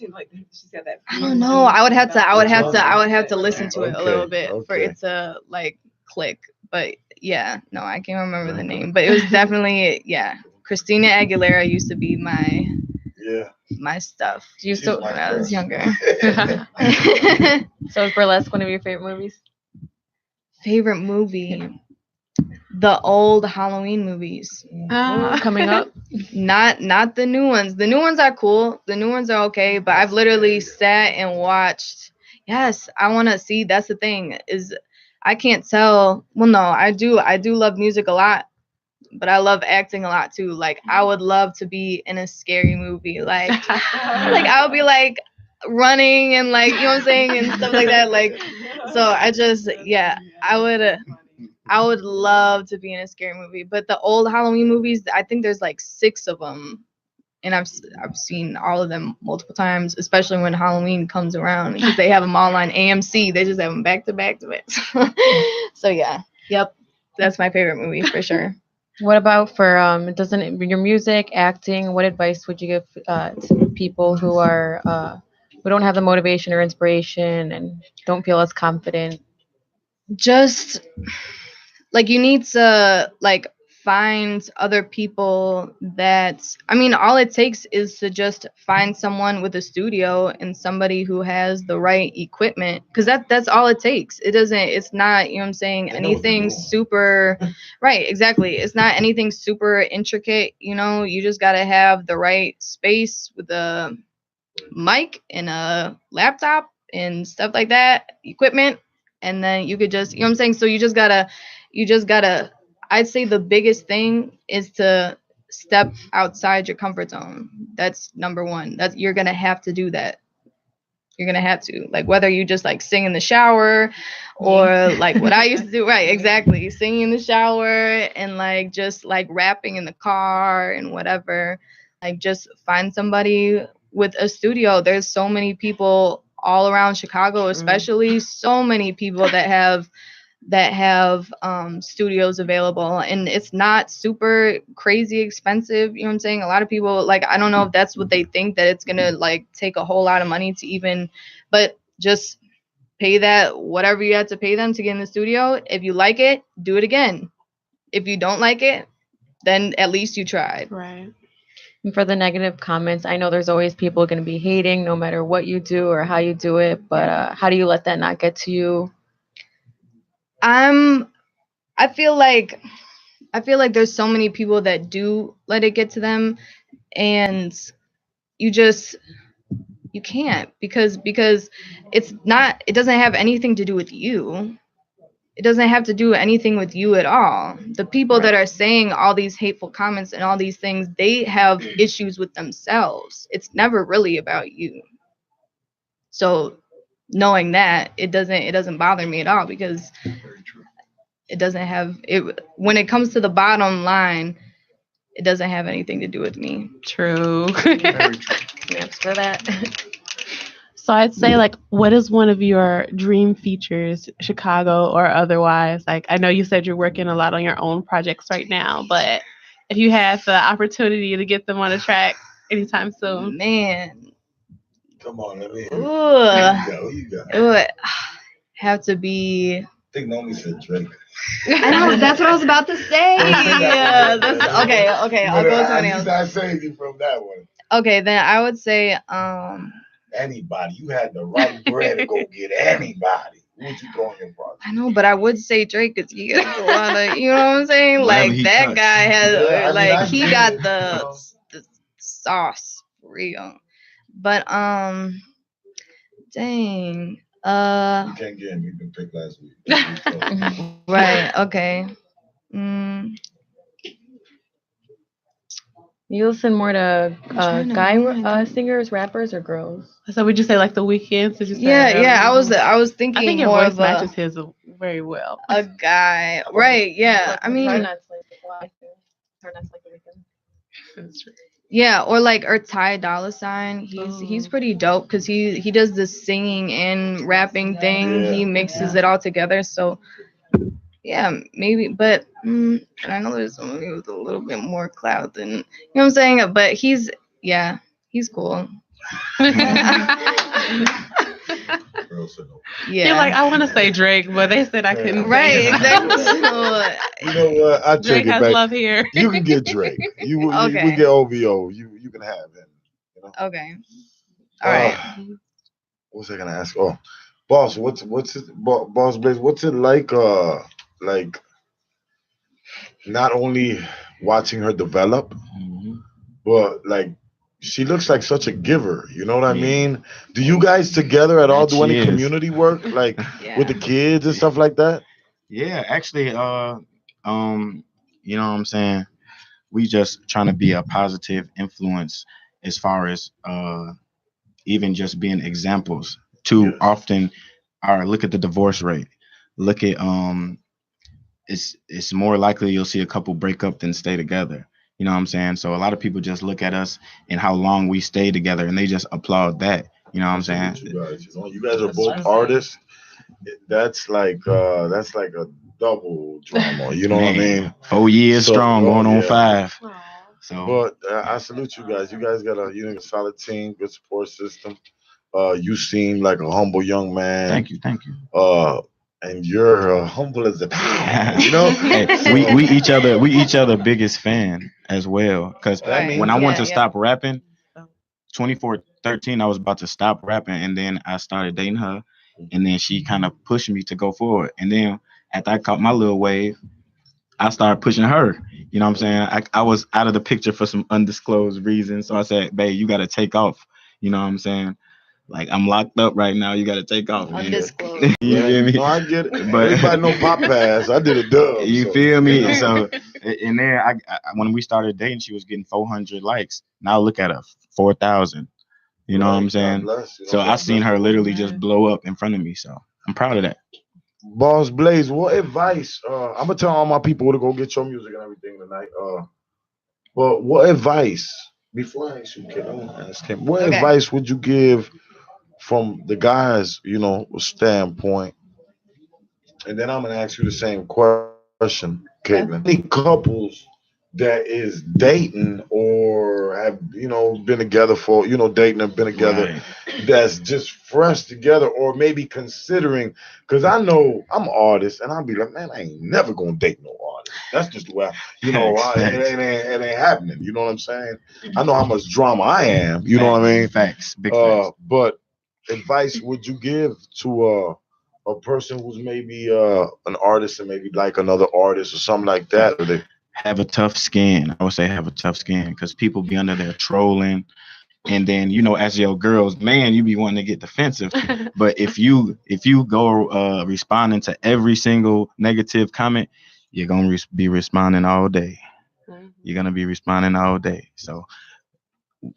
She's got that. I don't know. I would have to listen to it a little bit for Okay. it to, like, click. But no, I can't remember the name. But it was definitely Christina Aguilera used to be my stuff. She's When I was younger. So is Burlesque one of your favorite movies? Favorite movie? The old Halloween movies. Coming up? Not the new ones. The new ones are cool. The new ones are okay. But I've literally sat and watched. Yes, I want to see. That's the thing, is I can't tell. Well, no, I do love music a lot, but I love acting a lot too. Like, I would love to be in a scary movie. Like I would be like, running and like, you know what I'm saying, and stuff like that. Like, so I just, yeah, I would love to be in a scary movie. But the old Halloween movies, I think there's like 6 of them, and I've seen all of them multiple times, especially when Halloween comes around because they have them all on AMC. They just have them back to back to back. So yeah, yep, that's my favorite movie for sure. What about for your music, acting? What advice would you give to people who are who don't have the motivation or inspiration and don't feel as confident? Just like you need to like find other people that, I mean, all it takes is to just find someone with a studio and somebody who has the right equipment, because that's all it takes. It's not, you know what I'm saying, anything super right, exactly, it's not anything super intricate, you know. You just got to have the right space with a mic and a laptop and stuff like that, equipment, and then you could just, you know what I'm saying. So you just gotta, I'd say the biggest thing is to step outside your comfort zone. That's number one. That you're gonna have to do that. You're gonna have to, like, whether you just like sing in the shower or like what I used to do, right, exactly, singing in the shower and like just like rapping in the car and whatever. Like just find somebody with a studio. There's so many people all around Chicago, especially so many people that have studios available, and it's not super crazy expensive, you know what I'm saying. A lot of people, like, I don't know if that's what they think, that it's gonna like take a whole lot of money to even, but just pay that whatever you have to pay them to get in the studio. If you like it, do it again. If you don't like it, then at least you tried. Right. And for the negative comments, I know there's always people going to be hating no matter what you do or how you do it, but how do you let that not get to you? I feel like there's so many people that do let it get to them, and you can't, because it doesn't have anything to do with you. It doesn't have to do anything with you at all. The people that are saying all these hateful comments and all these things, they have issues with themselves. It's never really about you. So knowing that, it doesn't bother me at all, because it doesn't have it, when it comes to the bottom line, it doesn't have anything to do with me. True. Very true. Snaps for that. So I'd say, like, what is one of your dream features, Chicago or otherwise? Like, I know you said you're working a lot on your own projects right now, but if you had the opportunity to get them on a track anytime soon. Man, Come on, let me. ooh, You got. it would have to be. I think Naomi said Drake. I know, that's what I was about to say. Yeah, that's okay. I'll go with somebody else. I saved you from that one. Okay, then I would say Anybody. You had the right bread to go get anybody. Who would you throw on your project? I know, but I would say Drake, because he gets a lot of, you know what I'm saying? Whatever Like, he that touch. guy has, Yeah, I mean, like, I he get got it, the sauce for real. But dang, You can't get him. You can pick last week. right, okay. Mm, You listen more to trying to guy mind. singers, rappers, or girls? So would you say like the weekends? Did you say yeah, earlier? I was I thinking think your more voice of matches his very well. a guy, right? Yeah, I mean, Hard not to like the weekend. That's true. yeah, or Ty Dolla $ign. He's pretty dope, because he does this singing and rapping thing. Yeah. He mixes it all together. So yeah, maybe, but I know there's somebody with a little bit more clout than, you know what I'm saying. But he's cool. Girl said no. Yeah, You're like, I want to say Drake, but they said I couldn't. right, say it. exactly. So, You know what? I take Drake it has back. love here. You can get Drake. You Okay. we get OVO. You can have him. You know? okay, all right. What was I gonna ask? Oh, boss, what's it, boss Blaze? What's it like? Like not only watching her develop, but like she looks like such a giver. You know what I Yeah. mean? Do you guys together at all do She any is. community work, like Yeah. with the kids and stuff like that? Yeah, actually, you know what I'm saying? We just trying to be a positive influence as far as even just being examples. Too often, look at the divorce rate. Look at it's more likely you'll see a couple break up than stay together. You know what I'm saying? So a lot of people just look at us and how long we stay together, and they just applaud that. You know what I'm saying? You guys are both artists. That's like a double drama. You know what I mean? 4 years strong, going on 5. So, but I salute you guys. You guys got a solid team, good support system. You seem like a humble young man. Thank you. And you're humble as a pound, you know. Hey, we each other biggest fan as well. Because when I wanted to stop rapping, 2013, I was about to stop rapping, and then I started dating her, and then she kind of pushed me to go forward. And then after I caught my little wave, I started pushing her. You know what I'm saying? I was out of the picture for some undisclosed reasons, so I said, "Babe, you got to take off." You know what I'm saying? Like, I'm locked up right now. You got to take off, man. Undisclosed. You feel me? No, I get it. But everybody know Pop Pass. I did a dub. You feel me? So, and then I when we started dating, she was getting 400 likes. Now look at her, 4,000. You know what I'm saying? So I seen her literally just blow up in front of me. So I'm proud of that. Boss Blaze, what advice? I'm gonna tell all my people to go get your music and everything tonight. But what advice? Before I ask you, kid, I want to ask him. What advice would you give from the guys, standpoint? And then I'm gonna ask you the same question, Caitlin. Any couples that is dating or have been together for dating and been together, that's just fresh together, or maybe considering? Because I know I'm an artist, and I'll be like, man, I ain't never gonna date no artist. That's just the way it ain't happening. You know what I'm saying? I know how much drama I am. You know what I mean? Facts. Big facts. But advice would you give to a person who's maybe an artist and maybe like another artist or something like that? Or they have a tough skin. I would say have a tough skin, because people be under there trolling, and then as your girls, man, you be wanting to get defensive. But if you go responding to every single negative comment, you're gonna be responding all day. You're gonna be responding all day. So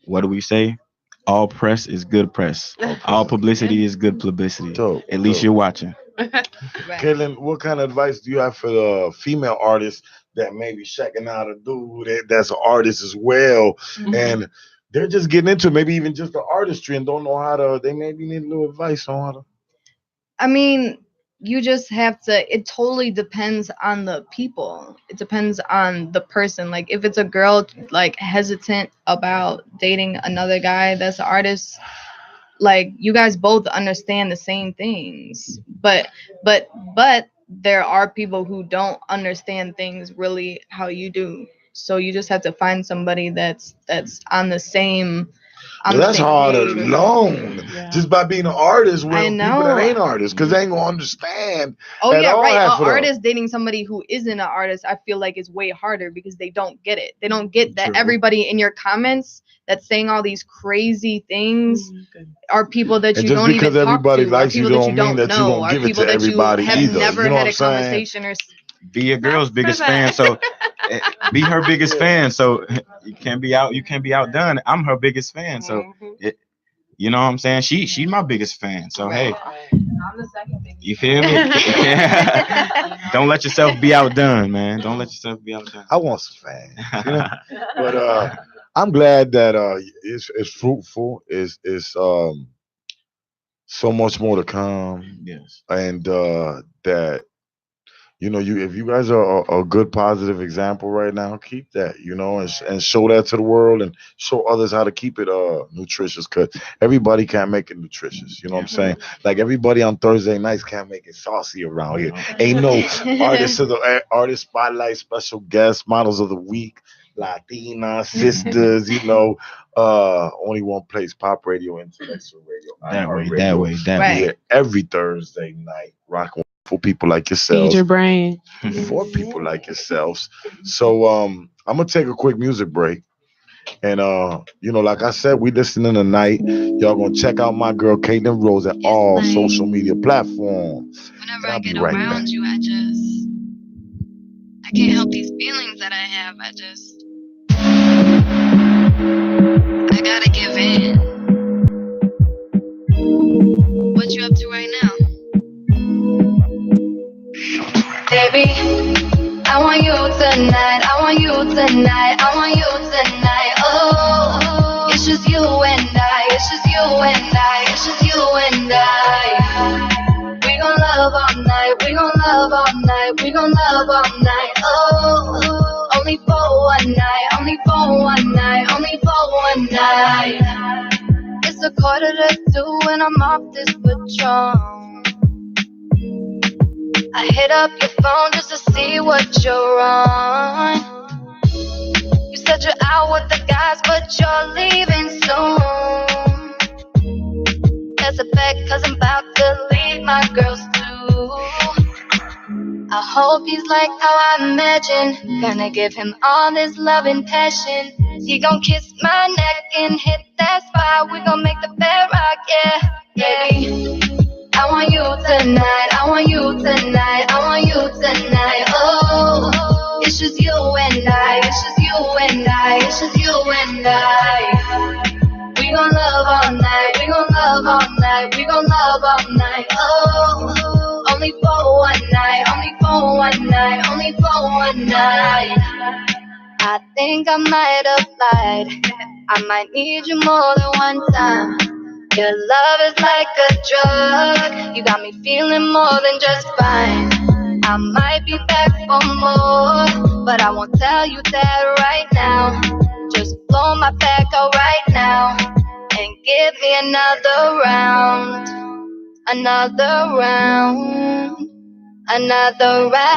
what do we say? All press is good press. All publicity is good publicity. At least you're watching. Caitlin, what kind of advice do you have for the female artists that may be checking out a dude that's an artist as well, and they're just getting into maybe even just the artistry and don't know how to? They maybe need a little advice on how to. I mean, you just have to. It totally depends on the people. It depends on the person. Like, if it's a girl like hesitant about dating another guy that's an artist, like, you guys both understand the same things, but there are people who don't understand things really how you do. So you just have to find somebody that's on the same. That's hard alone, just by being an artist with people that ain't artists, because they ain't gonna understand. Oh yeah, right. An artist dating somebody who isn't an artist, I feel like, is way harder, because they don't get it. They don't get that everybody in your comments that's saying all these crazy things are people that you don't even talk to, likes you don't mean that you won't give it to everybody either. Have never had a conversation or. Be your girl's biggest fan, so be her biggest fan. So you can't be outdone. I'm her biggest fan, so you know what I'm saying. She's my biggest fan. So hey, I'm the second biggest. You feel me? Don't let yourself be outdone, man. Don't let yourself be outdone. I want some fans, but I'm glad that it's fruitful. It's so much more to come. Yes, and that. If you guys are a good positive example right now, keep that, and show that to the world and show others how to keep it nutritious, because everybody can't make it nutritious. You know what I'm saying? Like, everybody on Thursday nights can't make it saucy around here. Ain't no artist spotlight, special guests, models of the week, Latina sisters, only one place, Pop Radio, Intellectual Radio. That way. Yeah, every Thursday night, rocking for people like yourselves. Feed your brain. For people like yourselves. So I'm gonna take a quick music break. And like I said, we listening tonight. Y'all gonna check out my girl Caitlin Rose at all social media platforms. Whenever I get around you, I can't help these feelings that I have. I gotta give in. What you up to right now? Baby, I want you tonight. I want you tonight. I want you tonight. Oh, it's just you and I. It's just you and I. It's just you and I. We gon' love all night. We gon' love all night. We gon' love all night. Oh, only for one night. Only for one night. Only for one night. It's 1:45 and I'm off this Patron. I hit up your phone just to see what you're on. You said you're out with the guys, but you're leaving soon. That's a bet, cause I'm about to leave my girls too. I hope he's like how I imagine. Gonna give him all this love and passion. He gon' kiss my neck and hit that spot. We gon' make the bed rock, yeah, baby. I want you tonight, I want you tonight, I want you tonight, oh, it's just you and I, it's just you and I, it's just you and I. We gon' love all night, we gon' love all night, we gon' love all night, oh, only for one night, only for one night, only for one night. I think I might have lied, I might need you more than one time. Your love is like a drug. You got me feeling more than just fine. I might be back for more, but I won't tell you that right now. Just blow my back out right now and give me another round. Another round. Another round.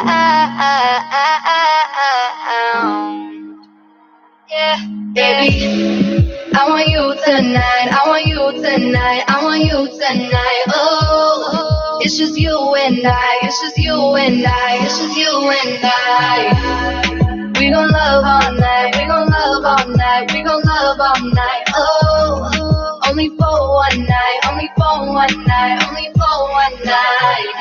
Yeah, baby. I want you tonight, I want you tonight, I want you tonight, oh, it's just you and I, it's just you and I, it's just you and I. We gon' love all night, we gon' love all night, we gon' love all night, oh, only for one night, only for one night, only for one night.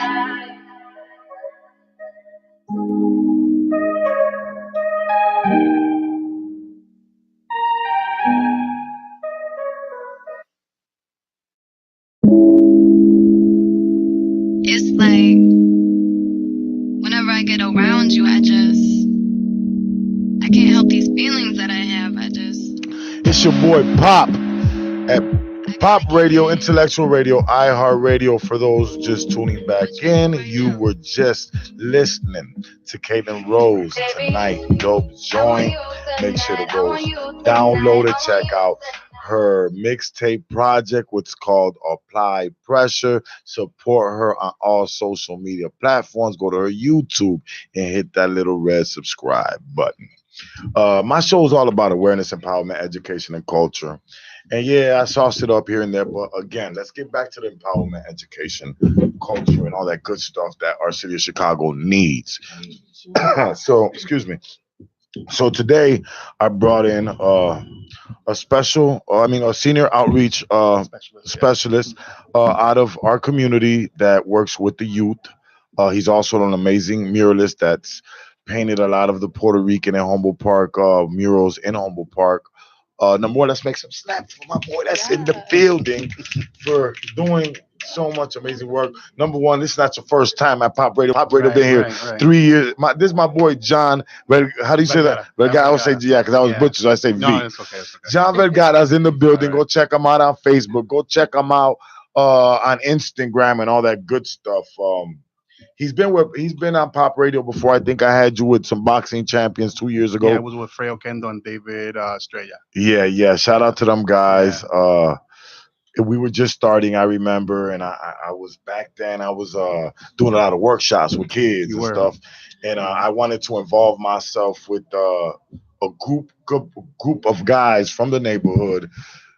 It's like, whenever I get around you, I can't help these feelings that I have. It's your boy Pop at Pop Radio, Intellectual Radio, iHeartRadio. For those just tuning back in, you were just listening to Caitlin Rose tonight. Dope joint. Make sure to go download it, check out her mixtape project, what's called Apply Pressure. Support her on all social media platforms. Go to her YouTube and hit that little red subscribe button. My show is all about awareness, empowerment, education, and culture. And yeah, I sauced it up here and there, but again, let's get back to the empowerment, education, culture, and all that good stuff that our city of Chicago needs. So, excuse me. So today I brought in a senior outreach specialist out of our community that works with the youth. He's also an amazing muralist that's painted a lot of the Puerto Rican and Humboldt Park murals in Humboldt Park. Number one, let's make some snaps for my boy that's in the building for doing so much amazing work. Number one, this is not your first time at Pop Radio. Pop Radio been here 3 years. This is my boy John. How do you say that? I always say because I was butcher, so I say V. No, it's okay. John Vergara's in the building. Go check him out on Facebook. Go check him out on Instagram and all that good stuff. He's been on Pop Radio before. I think I had you with some boxing champions 2 years ago. Yeah, it was with Freyo Kendo and David Estrella. Yeah. Shout out to them guys. Yeah. We were just starting, I remember, and I was back then. I was doing a lot of workshops with kids and stuff, and I wanted to involve myself with a group of guys from the neighborhood,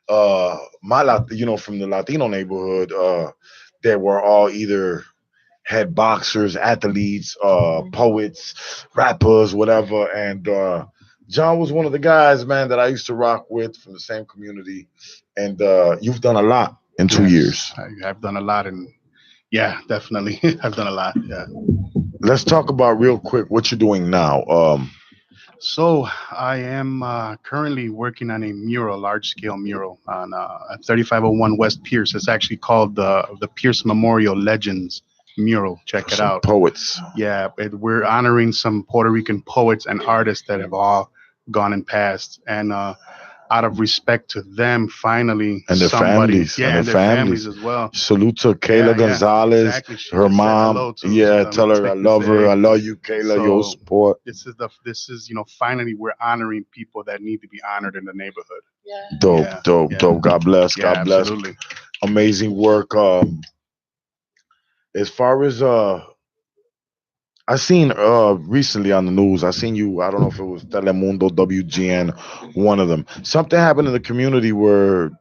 from the Latino neighborhood. They were all either head boxers, athletes, poets, rappers, whatever, and John was one of the guys, man, that I used to rock with from the same community. And you've done a lot in 2 years. I've done a lot, and yeah, definitely, I've done a lot. Yeah. Let's talk about real quick what you're doing now. So I am currently working on a mural, large scale mural on 3501 West Pierce. It's actually called the Pierce Memorial Legends mural. Check it Some out. poets Yeah, we're honoring some Puerto Rican poets and artists that have all gone and passed. And out of respect to them, finally and their somebody, families and yeah, their and their families families. as well. Salute to Yeah, Kayla yeah, Gonzalez, exactly. She her just said mom. hello to Yeah, them. tell That's her what I I can love her. say. I love you, Kayla. Your So support. this is finally we're honoring people that need to be honored in the neighborhood. Dope, Yeah, dope, yeah, dope. God bless. yeah, God bless. absolutely. Amazing work. As far as I seen recently on the news, I seen you, I don't know if it was Telemundo, WGN, one of them. Something happened in the community where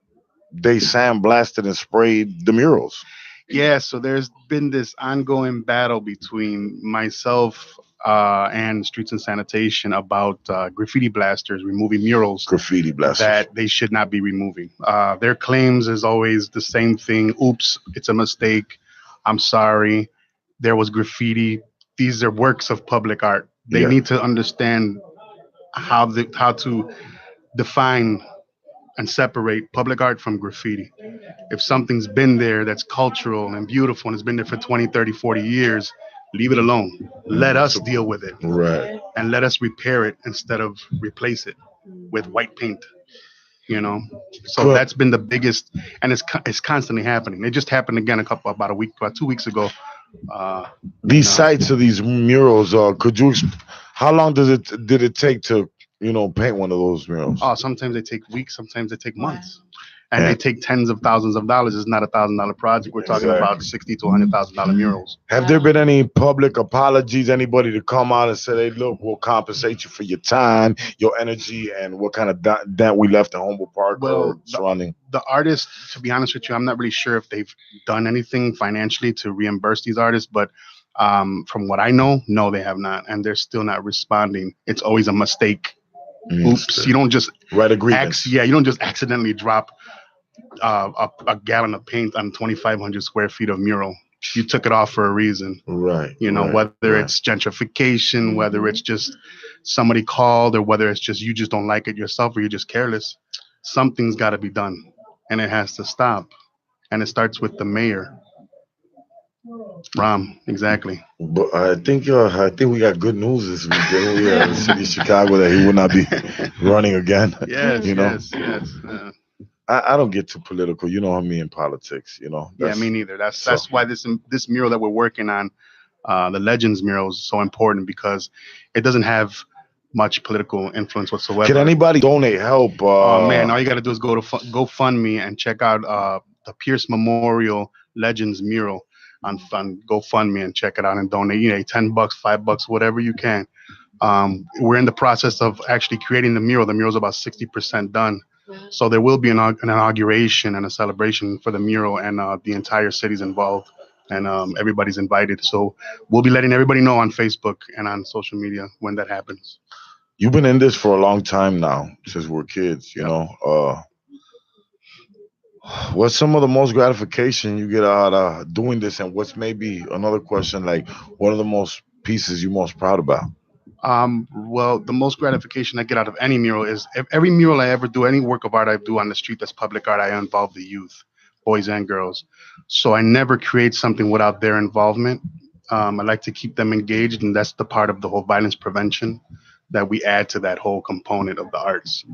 they sandblasted and sprayed the murals. Yeah, so there's been this ongoing battle between myself and Streets and Sanitation about graffiti blasters removing murals Graffiti blasters. that they should not be removing. Their claims is always the same thing. Oops, it's a mistake. I'm sorry. There was graffiti. These are works of public art. They Yeah. need to understand how to define and separate public art from graffiti. If something's been there that's cultural and beautiful and has been there for 20, 30, 40 years, leave it alone. Let us deal with it Right. and let us repair it instead of replace it with white paint. You know, so Cool. that's been the biggest, and it's constantly happening. It just happened again about a week, about 2 weeks ago. Uh, you These know, sites of these murals, how long did it take to, paint one of those murals? oh, sometimes they take weeks, sometimes they take months, and they And take tens of thousands of dollars. It's not $1,000 project. We're talking about exactly. 60 to $100,000 murals. Have there been any public apologies? Anybody to come out and say, "Hey, look, we'll compensate you for your time, your energy, and what kind of dent we left in Humboldt Park or Well, surrounding?" the artists, to be honest with you, I'm not really sure if they've done anything financially to reimburse these artists, but from what I know, no, they have not, and they're still not responding. It's always a mistake. Oops, you don't just Write a grievance. you don't just accidentally drop a gallon of paint on 2,500 square feet of mural. You took it off for a reason. Right. You know, Right. whether Right. it's gentrification, whether it's just somebody called, or whether it's just you just don't like it yourself or you're just careless. Something's got to be done, and it has to stop. And it starts with the mayor, Ram. Exactly. But I think we got good news this week. We have the city of Chicago that he will not be running again. Yes, You know, yes, yes. I don't get too political. You know how me in politics. Yeah, That's me neither. That's so. that's why this mural that we're working on, the Legends mural, is so important because it doesn't have much political influence Can whatsoever. anybody donate help? Oh man, all you got to do is go to GoFundMe and check out the Pierce Memorial Legends mural on GoFundMe and check it out and donate. $10, $5, whatever you can. We're in the process of actually creating the mural. The mural's about 60% done. So there will be an inauguration and a celebration for the mural, and the entire city's involved, and everybody's invited. So we'll be letting everybody know on Facebook and on social media when that happens. You've been in this for a long time now, since we're kids. Yep. What's some of the most gratification you get out of doing this, and what's maybe another question like one of the most pieces you most proud about? Well, the most gratification I get out of any mural is every mural I ever do, any work of art I do on the street that's public art, I involve the youth, boys and girls. So I never create something without their involvement. I like to keep them engaged, and that's the part of the whole violence prevention that we add to that whole component of the arts.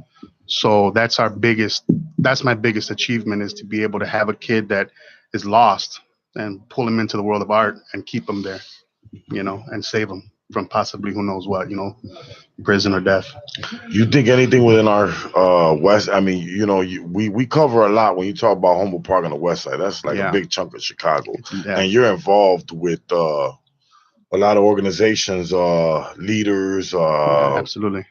So that's my biggest achievement, is to be able to have a kid that is lost and pull him into the world of art and keep him there, and save him from possibly who knows what, prison or death. You think anything within our west? I mean, we cover a lot when you talk about Humboldt Park on the west side. That's like a Yeah. big chunk of Chicago, Yeah. and you're involved with a lot of organizations, leaders. Absolutely.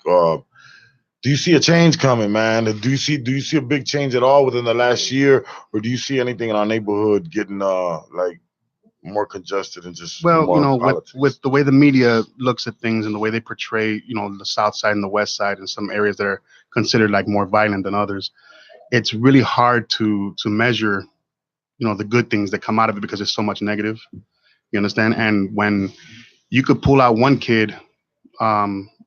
Do you see a change coming, man? Do you see a big change at all within the last year, or do you see anything in our neighborhood getting like more congested and just Well, more with politics? the way the media looks at things and the way they portray, the South Side and the West Side and some areas that are considered like more violent than others, it's really hard to measure, the good things that come out of it because there's so much negative. You understand? And when you could pull out one kid,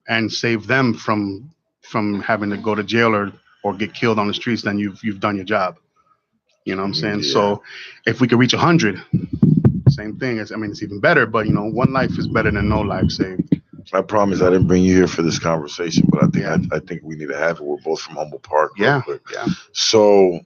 and save them from having to go to jail or get killed on the streets, then you've done your job. You know what I'm saying? Yeah. So if we could reach 100, same thing. I mean, it's even better. But one life is better than no life saved. I promise I didn't bring you here for this conversation, but I think Yeah. I think we need to have it. We're both from Humboldt Park. Yeah. Real quick. Yeah. So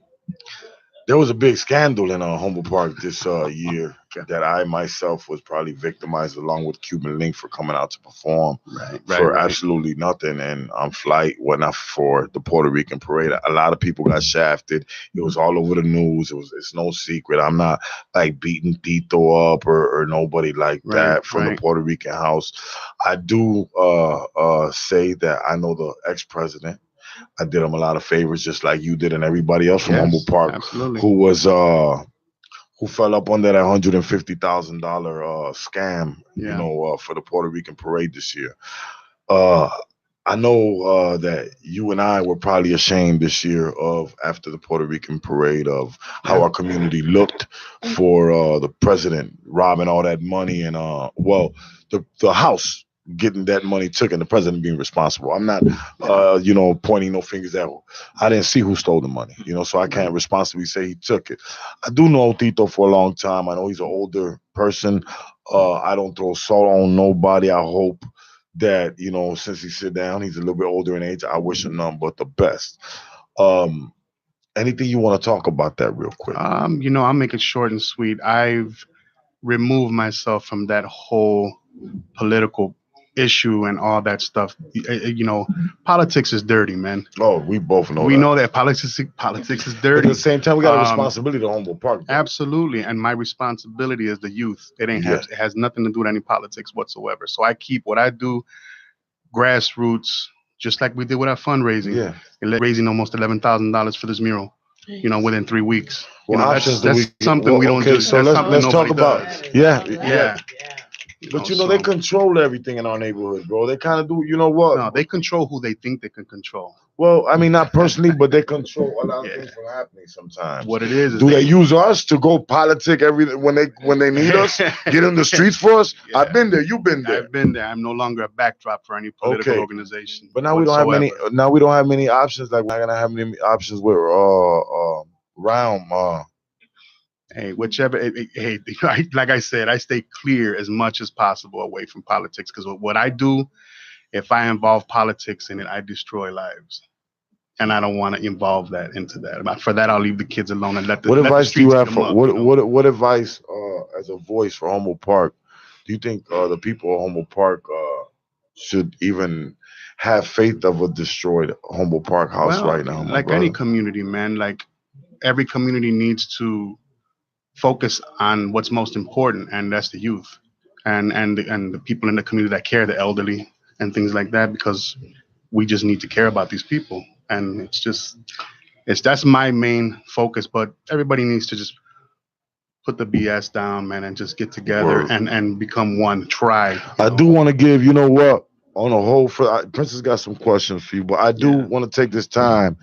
there was a big scandal in Humboldt Park this year that I myself was probably victimized along with Cuban Link for coming out to perform for absolutely nothing and on flight, whatnot for the Puerto Rican parade. A lot of people got shafted. It was all over the news. It's no secret. I'm not like beating Tito up or nobody like that from the Puerto Rican house. I do say that I know the ex-president. I did him a lot of favors, just like you did, and everybody else from Humboldt Park, who was who fell up under that $150,000 scam, for the Puerto Rican parade this year. I know that you and I were probably ashamed this year of after the Puerto Rican parade of how our community looked for the president robbing all that money and the house getting that money took and the president being responsible. I'm not pointing no fingers at I didn't see who stole the money, so I can't responsibly say he took it. I do know Tito for a long time. I know he's an older person. I don't throw salt on nobody. I hope that, since he sit down, he's a little bit older in age. I wish him none but the best. Anything you want to talk about that real quick? I'll make it short and sweet. I've removed myself from that whole political issue and all that stuff. Politics is dirty, man. Oh, we both know. We know that politics is dirty. But at the same time, we got a responsibility to Humboldt Park. Though. Absolutely, and my responsibility is the youth. It has nothing to do with any politics whatsoever. So I keep what I do grassroots, just like we did with our fundraising. Yeah, raising almost $11,000 for this mural. Within 3 weeks. Well, that's something we don't do. So let's talk about. Yeah. But they so, control everything in our neighborhood, bro. They kind of do. You know what? No, they control who they think they can control. Well, I mean, not personally, but they control a lot of things from happening sometimes. What it is do they use us to go politic when they need us, get in the streets for us? Yeah. I've been there. You've been there. I've been there. I'm no longer a backdrop for any political organization. But now we don't have many. Now we don't have many options. Like we're not gonna have many options with Realm. Hey, whichever. Hey, like I said, I stay clear as much as possible away from politics because what I do, if I involve politics in it, I destroy lives, and I don't want to involve that into that. But for that, I'll leave the kids alone and let the. What advice do you have for what advice as a voice for Humboldt Park? Do you think the people of Humboldt Park should even have faith of a destroyed Humboldt Park house right now? Like any community, man. Like every community needs to focus on what's most important, and that's the youth and the people in the community that care, the elderly and things like that, because we just need to care about these people. And that's my main focus. But everybody needs to just put the BS down, man, and just get together and become one. Try. I do want to give, on a whole, Princess got some questions for you, but I do want to take this time.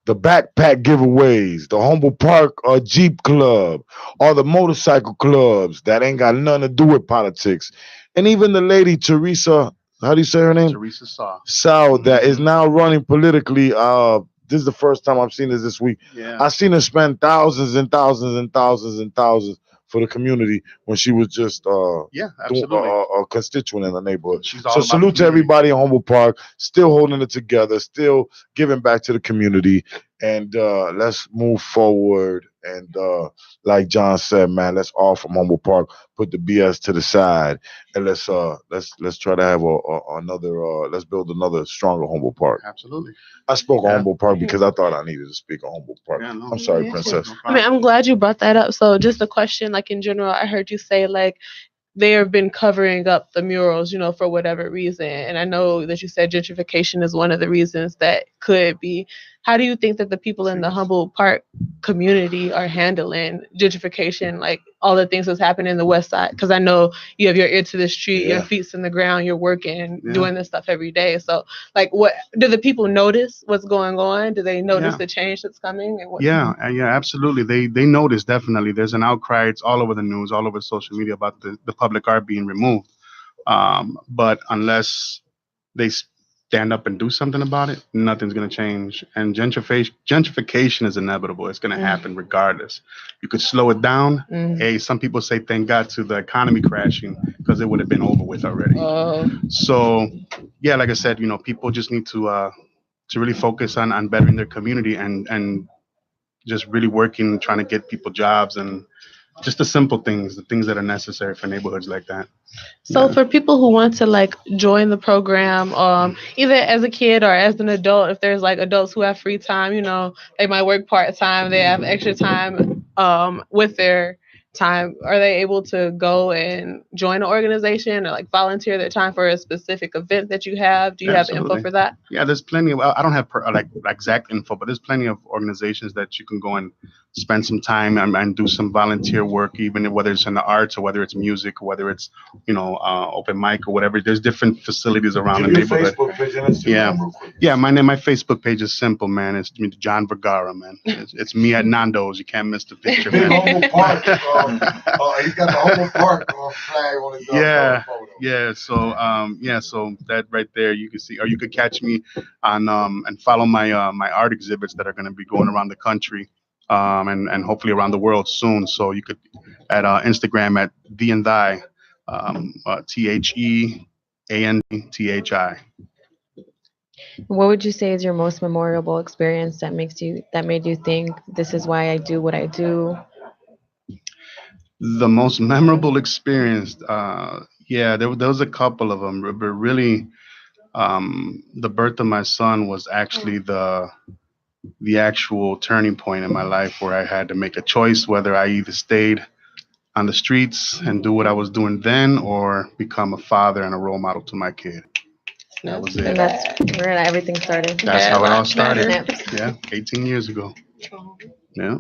The backpack giveaways, the Humboldt Park Jeep Club, or the motorcycle clubs that ain't got nothing to do with politics. And even the lady, Teresa, how do you say her name? Teresa Sau, that is now running politically. This is the first time I've seen this week. Yeah. I've seen her spend thousands and thousands and thousands and thousands for the community when she was just a constituent in the neighborhood. So salute to everybody in Humboldt Park, still holding it together, still giving back to the community, and let's move forward. And like John said, man, let's all from Humboldt Park put the BS to the side, and let's try to have let's build another stronger Humboldt Park. Absolutely. I spoke on Humboldt Park because I thought I needed to speak on Humboldt Park. Yeah, I'm sorry, Princess. I mean, I'm glad you brought that up. So just a question, like in general, I heard you say like they have been covering up the murals, for whatever reason. And I know that you said gentrification is one of the reasons that could be. How do you think that the people in the Humboldt Park community are handling gentrification, like all the things that's happening in the West Side? Because I know you have your ear to the street, your feet's in the ground, you're working, doing this stuff every day. So, like, what do the people notice what's going on? Do they notice the change that's coming? And yeah, absolutely. They notice, definitely. There's an outcry. It's all over the news, all over social media about the public art being removed. But unless they stand up and do something about it, nothing's going to change. And gentrification is inevitable. It's going to happen regardless. You could slow it down. Hey, some people say thank God to the economy crashing because it would have been over with already. So, yeah, like I said, people just need to really focus on bettering their community and just really working, trying to get people jobs and just the simple things, the things that are necessary for neighborhoods like that. So for people who want to like join the program, either as a kid or as an adult, if there's like adults who have free time, they might work part time, they have extra time with their time, are they able to go and join an organization or like volunteer their time for a specific event that you have? Do you have info for that? Yeah, there's plenty of, I don't have like exact info, but there's plenty of organizations that you can go and spend some time and do some volunteer work, even whether it's in the arts or whether it's music or whether it's open mic or whatever. There's different facilities around the neighborhood. Yeah. My Facebook page is simple, man. It's John Vergara, man. It's me at Nando's. You can't miss the picture, man. He's got the Homo Park flag on his photo. Yeah. So that right there you can see, or you could catch me on and follow my my art exhibits that are going to be going around the country. And hopefully around the world soon. So you could at Instagram at thee and thy, TheAnThi. What would you say is your most memorable experience that made you think this is why I do what I do? The most memorable experience, there was a couple of them, but really, the birth of my son was actually the actual turning point in my life where I had to make a choice whether I either stayed on the streets and do what I was doing then or become a father and a role model to my kid. That was it. And that's where everything started. That's how it all started. Yeah, 18 years ago. Yeah.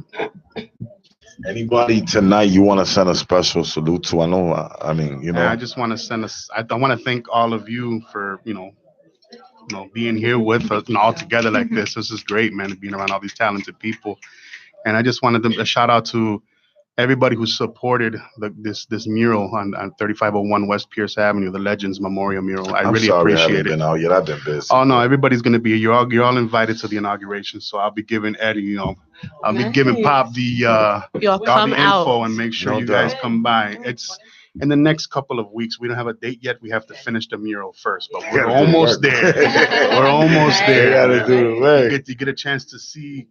Anybody tonight you want to send a special salute to? I just want to I want to thank all of you for, being here with us and all together like this. This is great, man, being around all these talented people. And I just wanted to shout out to everybody who supported this mural on 3501 West Pierce Avenue, the Legends Memorial Mural. I really appreciate it. I've been busy. Oh no, everybody's gonna be here. You're all invited to the inauguration. So I'll be giving Eddie, I'll be giving Pop the info and make sure you guys come by. It's in the next couple of weeks. We don't have a date yet. We have to finish the mural first, but we're almost there. We're almost there. You get a chance to see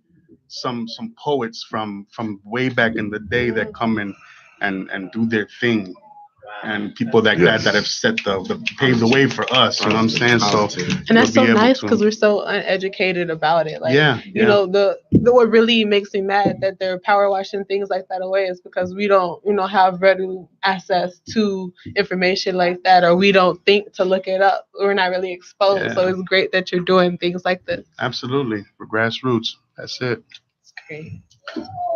some poets from way back in the day that come in and do their thing, and people like that have set paved the way for us. You know what I'm saying? So and that's so nice because we're so uneducated about it. Like, the what really makes me mad that they're power washing things like that away is because we don't have ready access to information like that, or we don't think to look it up. We're not really exposed. Yeah. So it's great that you're doing things like this. Absolutely, for grassroots. That's it. It's great.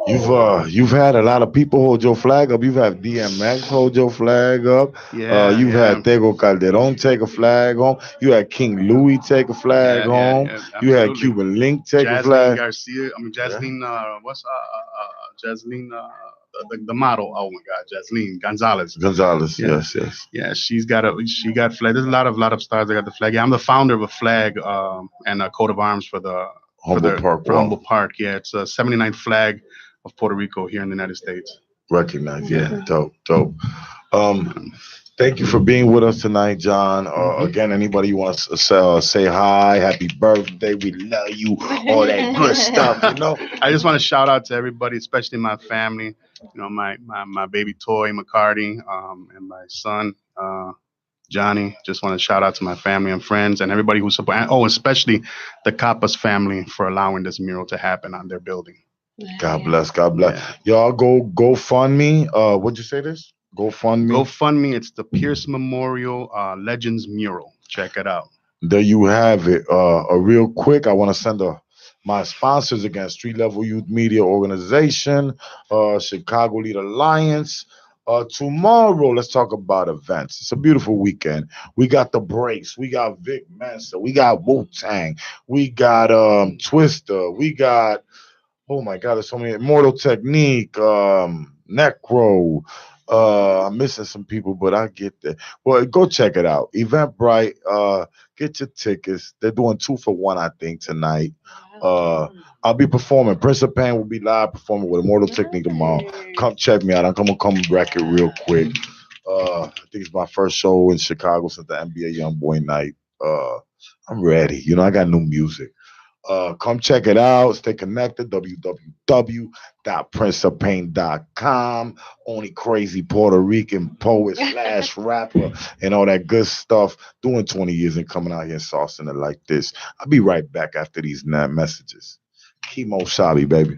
You've had a lot of people hold your flag up. You've had DMX hold your flag up. You've had Tego Calderon take a flag home. You had King Louis take a flag home. You had Cuban Link take a flag. Jasmine, the model. Oh my God, Jasmine Gonzalez. Yes. Yeah, she got flag. There's a lot of stars that got the flag. Yeah, I'm the founder of a flag and a coat of arms for the Humboldt Park. Yeah, it's a 79th flag of Puerto Rico here in the United States. Recognize, dope. Thank you for being with us tonight, John. Again, anybody you want to say hi, happy birthday, we love you, all that good stuff, I just want to shout out to everybody, especially my family, my baby Toy McCarty, and my son, Johnny. Just want to shout out to my family and friends and everybody who support. Especially the Capas family for allowing this mural to happen on their building. God bless. Y'all go fund me. What'd you say this? GoFundMe. It's the Pierce Memorial Legends mural. Check it out. There you have it. Real quick, I want to send my sponsors again: Street Level Youth Media Organization, Chicago Lead Alliance. Tomorrow, let's talk about events. It's a beautiful weekend. We got The Breaks. We got Vic Mensa. We got Wu-Tang. We got Twister. We got, oh my God, there's so many. Immortal Technique, Necro, I'm missing some people, but I get there. Well, go check it out. Eventbrite. Get your tickets. They're doing 2 for 1, I think, tonight. I'll be performing. Prince of Pain will be live performing with Immortal Technique tomorrow. Come check me out. I'm gonna come wreck it real quick. I think it's my first show in Chicago since the NBA YoungBoy night. I'm ready. You know, I got new music. Come check it out. Stay connected. www.princeofpain.com. Only crazy Puerto Rican poet / rapper and all that good stuff. Doing 20 years and coming out here and saucing it like this. I'll be right back after these messages. Chemo Shabi, baby.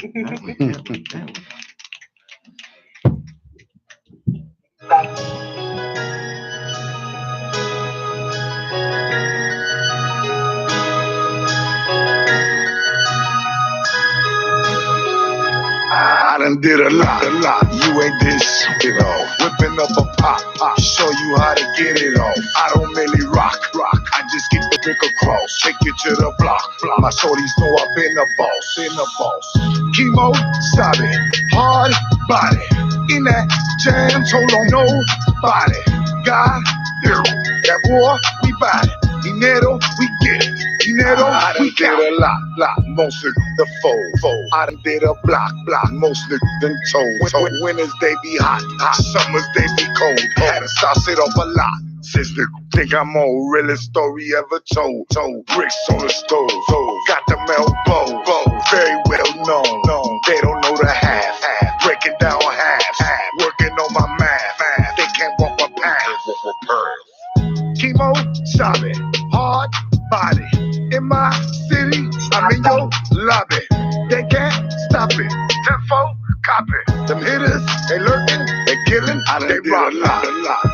I done did a lot. You ain't this shit off. Whipping up a pop, show you how to get it off. I don't really rock. I just get the brick across, take you to the block. My shorties know I've been a boss. Chemo, stop it. Hard body. In that jam, told on nobody. God, that boy, we buy it. Dinero, we get it. Dinero, we got it. A lot, most of the fold. I done did a block, most of them told. Winters they be hot, summers they be cold. Had to sauce it up a lot. Sister, think I'm on realest story ever told. Bricks on the stove, got the elbow, very well known. They don't know the half. Breaking down half. Working on my math. They can't walk my path. Chemo, stop it. Hard body. In my city, I'm in your lobby. They can't stop it. Tenfold, copy. Them hitters, they lurking, they killing, they rock a lot.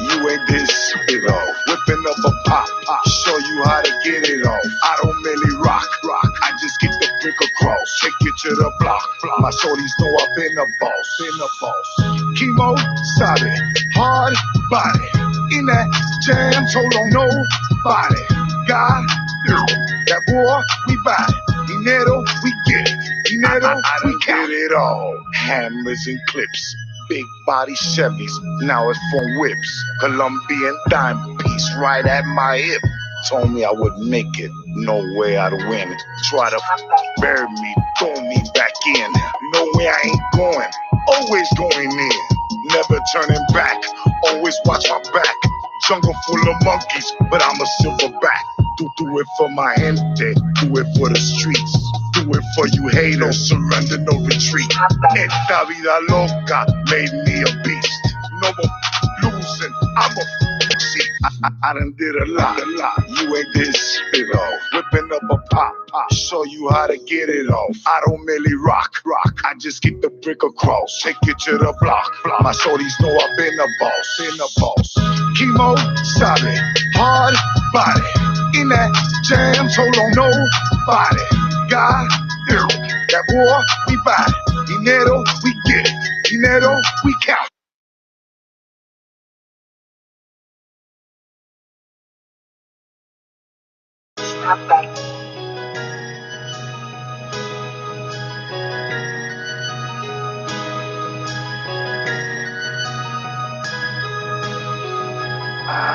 You ain't this shit off. Whipping up a pop, show you how to get it off. I don't really rock. I just get the brick across, take you to the block. My shorties know I've been a boss. Chemo, solid, hard body. In that jam, told on nobody. God, that boy, we buy it. Dinero, we get it. Dinero, we get it all. Hammers and clips, big body Chevys. Now it's for whips. Colombian dime piece right at my hip. Told me I would make it, no way I'd win. Try to bury me, throw me back in. No way I ain't going, always going in. Never turning back, always watch my back. Jungle full of monkeys, but I'm a silverback. Do it for my gente, do it for the streets. Do it for you haters, surrender, no retreat. Esta vida loca made me a beast. No more losing, I'm a see. I done did a lot. You ain't this shit off. Whipping up a pop, show you how to get it off. I don't really rock. I just get the brick across, take you to the block. My shorties know I've been a boss. Chemo, solid, hard body. In that jam, told on nobody. God, that boy, we buy it. Dinero, we get it. Dinero, we count.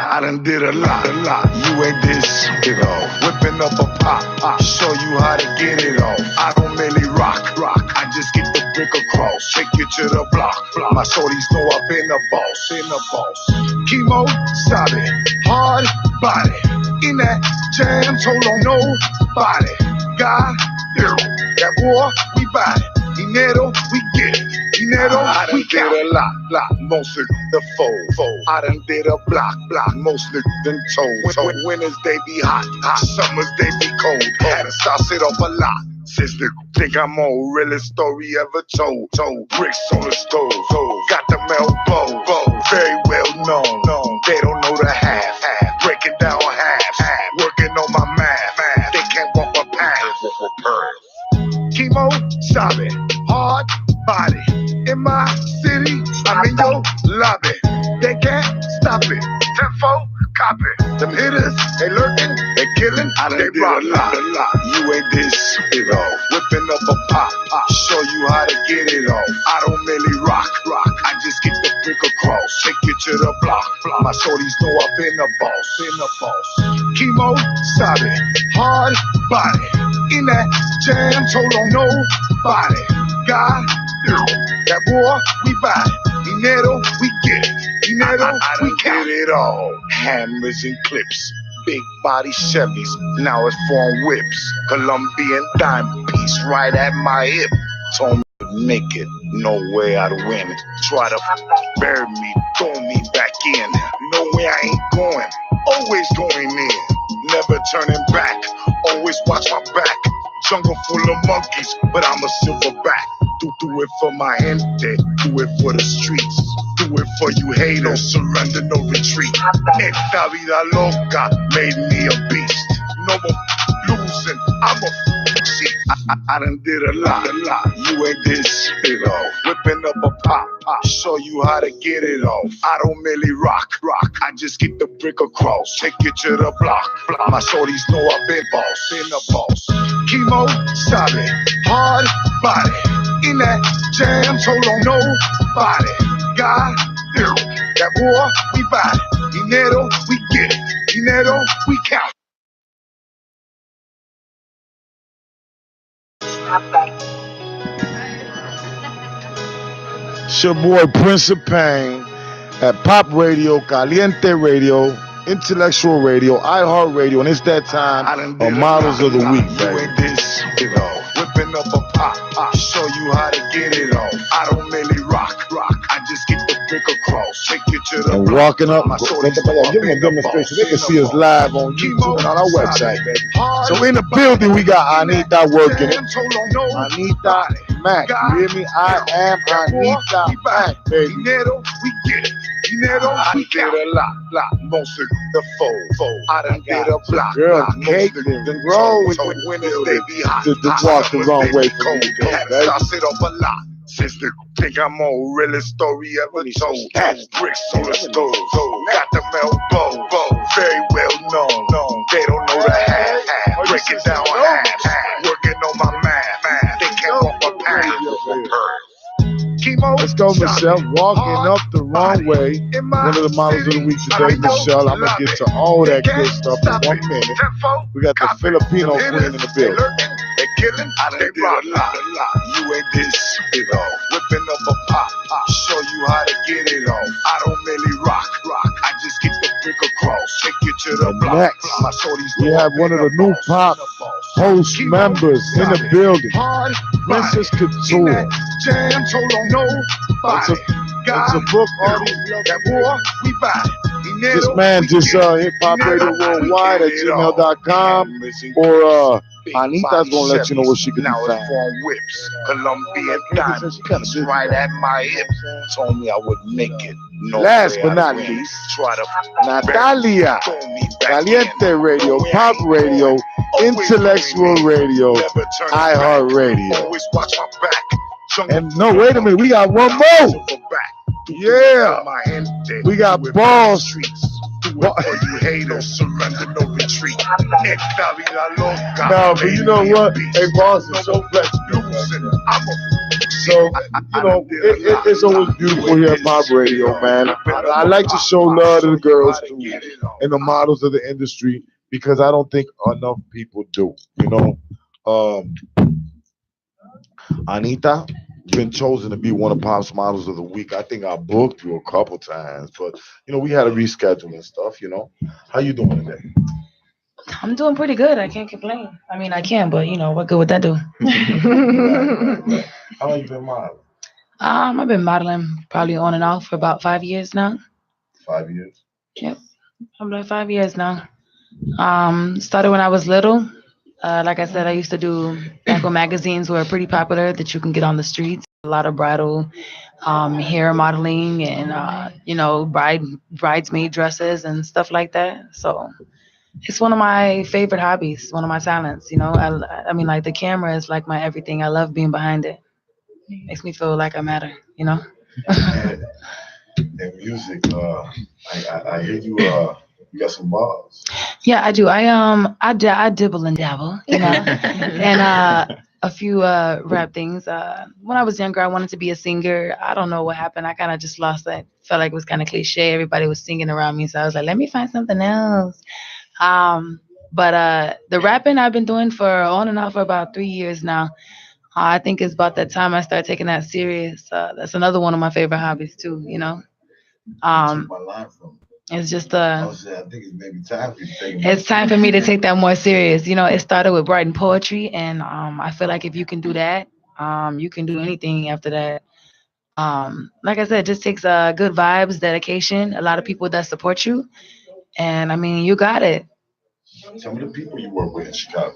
I done did a lot. You ain't this shit off. Whipping up a pop, show you how to get it off. I don't really rock. I just get the brick across, take you to the block. My shorties know I've been a boss. Chemo, solid, hard body. In that jam, told on nobody. God, that boy, we buy it. Dinero, we get it. Dinero, we did a lot. Most of the fold. I done did a block. Most of them told. Winters they be hot. Summers they be cold. Had to sauce it up a lot. Sister, think I'm on realest story ever told. Bricks on the stove. Got the elbow. Very well known. They don't know the half. Breaking down half. Working on my math. They can't walk my path. Chemo, solid, hard body. In my city, I'm in your lobby. They can't stop it. Tenfold, copy. Them hitters, they lurking, they killing, they rock a lot. You ain't this shit off. Whipping up a pop, show you how to get it off. I don't really rock. I just get the brick across, cross. Take it to the block. My shorties know I've been the boss. Chemo, sabe, hard body. In that jam, told on nobody. God, that boy, we buy it. Dinero, we get it. Dinero, we count it all. Hammers and clips. Big body Chevys, now it's foreign whips. Colombian dime piece right at my hip. Told me to make it, no way I'd win it. Try to bury me, throw me back in. No way I ain't going, always going in. Never turning back, always watch my back. Jungle full of monkeys, but I'm a silverback. Do it for my gente, do it for the streets. Do it for you haters, no surrender, no retreat. Esta vida loca made me a beast. No more losing, I'm a see. I done did a lot. You ain't did shit off. Whipping up a pop, show you how to get it off. I don't merely rock. I just get the brick across. Take it to the block. My shorties know I've been the boss. Chemo, solid, hard body. In that jam, told on nobody. God, that boy, we buy it. Dinero, we get it. Dinero, we count. It's your boy Prince of Pain at Pop Radio, Caliente Radio, Intellectual Radio, iHeart Radio, and it's that time of Models of the Week, baby. Whipping up a pop, show you how to get it off. I don't merely rock. I just get the brick across. Take it to the and walking up, give them a demonstration. They can see us live on YouTube and on our website, baby. So in the building, we got Anita working it. Anita Mac, you hear me? I am Anita Mac, baby. We get it. I did a lot, most of the fold. I done did a block. Girl, cake, the roll with the winners, they be hot. To walk the wrong way for me, baby. I sit off a lot. Sister, think I'm on realest story ever told. Bricks on the stove, got the elbow, very well known. They don't know the half. Break it down half. Working on my math. They can't walk my path. Let's go, Michelle. Walking up the wrong way. One of the models of the week today, Michelle. I'm gonna get to all that good stuff in 1 minute. We got the Filipino queen in the building. They killing, they rock a lot. You ain't this shit off. Whipping up a pop, show you how to get it off. I don't merely rock. I just get the brick across. Take you to the block. Next, we have one of the new pop host members in the building, Princess Couture. It's a book, this man just hit Pop Radio Worldwide at gmail.com, or Anita's gonna let you know where she can be found. Whips, Colombian diamonds, right at my hip. Told me I would make it. No last but not least, Natalia, Caliente Radio, Pop Radio, Intellectual Radio, iHeart Radio. And no, wait a minute, we got one more. Yeah, we got balls. You haters, surrender, no retreat. No, but you know what? Hey, boss is so flexible. So, you know, it's always beautiful here at Pop Radio, man. I like to show love to the girls too, and the models of the industry, because I don't think enough people do. You know, Anita been chosen to be one of Pop's models of the week. I think I booked you a couple times, but you know, we had to reschedule and stuff. You know, how you doing today? I'm doing pretty good. I can't complain. I mean, I can, but you know, what good would that do? Right. How long you been modeling? I've been modeling probably on and off for about 5 years now. 5 years? Yep, I'm like 5 years now. Started when I was little. Like I said, I used to do back when magazines were pretty popular that you can get on the streets. A lot of bridal hair modeling and, you know, bridesmaid dresses and stuff like that. So it's one of my favorite hobbies, one of my talents, you know. I mean, like the camera is like my everything. I love being behind it. Makes me feel like I matter, you know. And music, I hear you. You got some bars. Yeah, I do. I dibble and dabble, you know. And a few rap things. When I was younger, I wanted to be a singer. I don't know what happened. I kind of just lost that. Felt like it was kind of cliche. Everybody was singing around me, so I was like, let me find something else. But the rapping I've been doing for on and off for about 3 years now. I think it's about that time I start taking that serious. That's another one of my favorite hobbies too. Um, it's just it's time for me to take that more serious. It started with writing poetry, and I feel like if you can do that, you can do anything after that. Like I said, it just takes good vibes, dedication, a lot of people that support you, and I mean, you got it. Some of the people you work with in Chicago,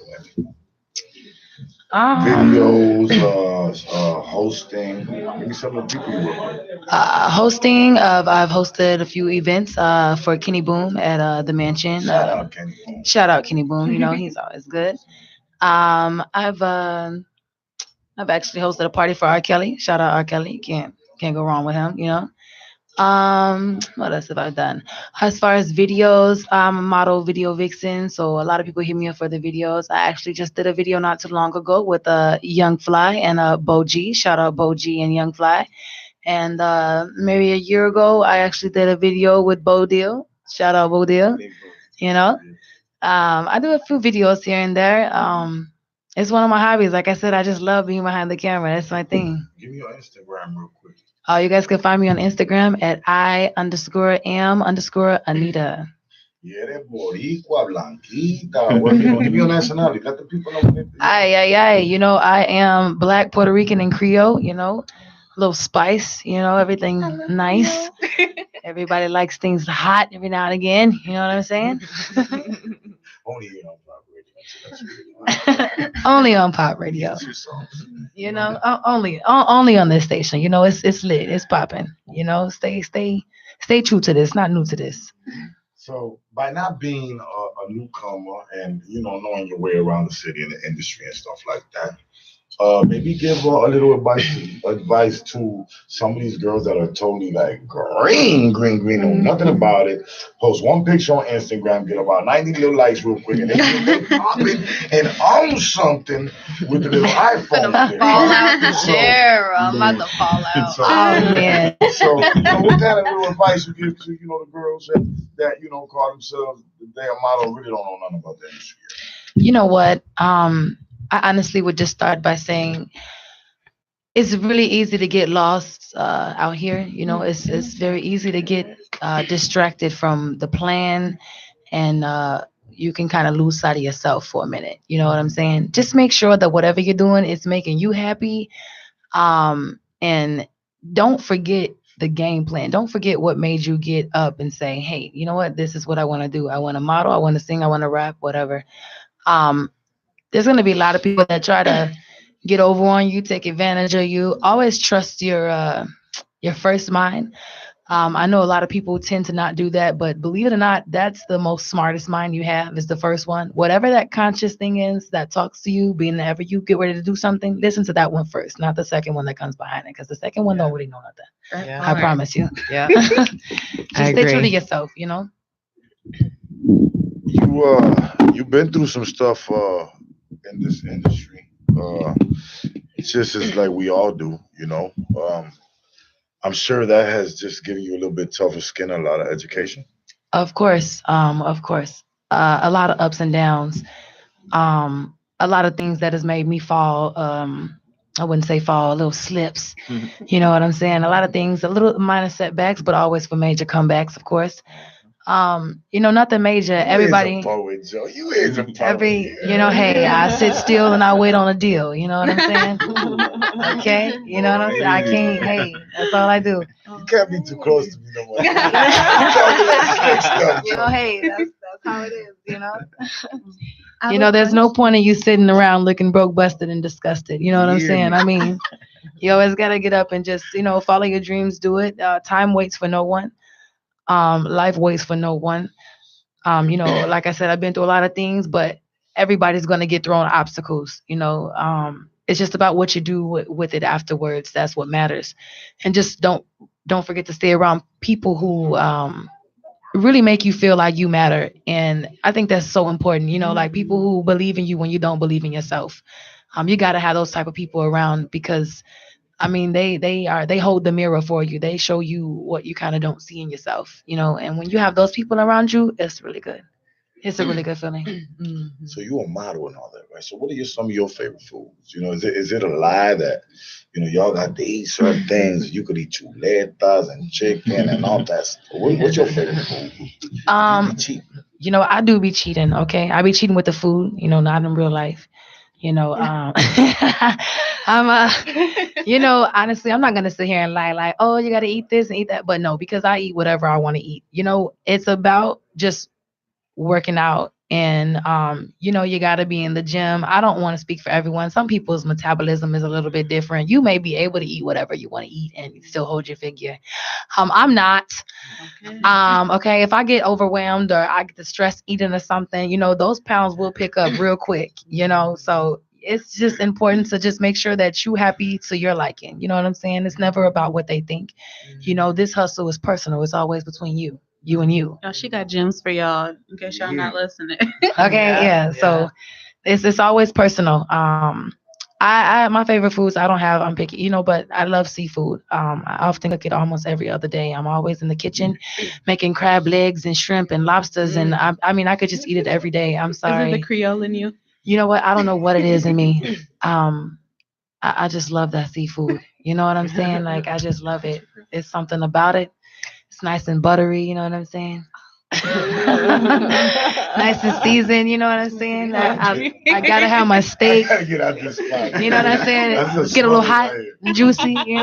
Um, videos, hosting. Maybe some of the people you work with. hosting of I've hosted a few events for Kenny Boom at the mansion. Shout out Kenny. Shout out Kenny Boom. He's always good. Um, I've uh, I've actually hosted a party for R. Kelly. Shout out R. Kelly. Can't go wrong with him. What else have I done? As far as videos, I'm a model video vixen, so a lot of people hit me up for the videos. I actually just did a video not too long ago with Young Fly and Bo G. Shout out Bo G and Young Fly. And maybe a year ago, I actually did a video with Bo Deal. Shout out Bo Deal. You know, I do a few videos here and there. It's one of my hobbies. Like I said, I just love being behind the camera. That's my thing. Give me your Instagram real quick. You guys can find me on Instagram at I_am_Anita. Yeah, that boricua, blanquita. Give me your nationality. Let the people know. Ay. I am Black, Puerto Rican, and Creole. A little spice. Everything nice. Everybody likes things hot every now and again. You know what I'm saying? Only here on Pop Radio. Only on Pop Radio. Only on this station. It's lit. It's popping. Stay true to this. Not new to this. So by not being a newcomer and knowing your way around the city and the industry and stuff like that, maybe give a little advice to some of these girls that are totally like green, know nothing about it. Post one picture on Instagram, get about 90 little likes real quick, and they pop it and own something with the little iPhone. I'm fall out the chair. I'm about to fall out. Man. So, what kind of little advice you give to the girls that call themselves the damn model, really don't know nothing about the industry? You know what? I honestly would just start by saying it's really easy to get lost out here. It's very easy to get distracted from the plan, and you can kind of lose sight of yourself for a minute. You know what I'm saying? Just make sure that whatever you're doing is making you happy, and don't forget the game plan. Don't forget what made you get up and say, hey, you know what? This is what I want to do. I want to model. I want to sing. I want to rap, whatever. There's going to be a lot of people that try to get over on you, take advantage of you. Always trust your first mind. I know a lot of people tend to not do that, but believe it or not, that's the most smartest mind you have is the first one. Whatever that conscious thing is that talks to you, being whenever you get ready to do something, listen to that one first, not the second one that comes behind it, because the second one don't really know nothing. Yeah. I promise you. Yeah. Just stay true to yourself, You've been through some stuff in this industry. It's just as like we all do, I'm sure that has just given you a little bit tougher skin, a lot of education. Of course. A lot of ups and downs. A lot of things that has made me fall. I wouldn't say fall, little slips. You know what I'm saying? A lot of things, a little minor setbacks, but always for major comebacks, of course. Nothing major. Everybody. You is a poet, Joe. You is a poet. Hey, I sit still and I wait on a deal. You know what I'm saying? Okay. You know what I'm saying? I can't. Hey, that's all I do. You can't be too close to me no more. Hey, that's how it is. There's no point in you sitting around looking broke, busted, and disgusted. You know what I'm saying? I mean, you always gotta get up and just follow your dreams, do it. Time waits for no one. Life waits for no one. Like I said, I've been through a lot of things, but everybody's going to get thrown obstacles. It's just about what you do with it afterwards. That's what matters. And just don't forget to stay around people who really make you feel like you matter. And I think that's so important. Like people who believe in you when you don't believe in yourself. You got to have those type of people around because I mean, they hold the mirror for you. They show you what you kind of don't see in yourself, And when you have those people around you, it's really good. It's a really good feeling. So you a model and all that, right? So what are some of your favorite foods? Is it a lie that y'all got to eat certain things? You could eat chuletas and chicken and all that stuff. What's your favorite food? You be cheating. I do be cheating. Okay, I be cheating with the food. Not in real life. I'm honestly, I'm not gonna sit here and lie like, oh, you gotta eat this and eat that. But no, because I eat whatever I want to eat. It's about just working out and you got to be in the gym. I don't want to speak for everyone. Some people's metabolism is a little bit different. You may be able to eat whatever you want to eat and still hold your figure. I'm not. Okay, if I get overwhelmed or I get the stress eating or something, those pounds will pick up real quick. So it's just important to just make sure that you happy to your liking. You know what I'm saying? It's never about what they think. This hustle is personal. It's always between you and you. Oh, she got gems for y'all in case y'all not listening. Okay, yeah. So it's always personal. I my favorite foods I'm picky, but I love seafood. I often cook it almost every other day. I'm always in the kitchen making crab legs and shrimp and lobsters, and I mean I could just eat it every day. I'm sorry. Is it the Creole in you? You know what? I don't know what it is in me. I just love that seafood. You know what I'm saying? Like I just love it. It's something about it. It's nice and buttery. You know what I'm saying? Nice and seasoned. You know what I'm saying? I gotta have my steak. I gotta get out this spot. You know what I'm saying? Get a little hot and juicy. You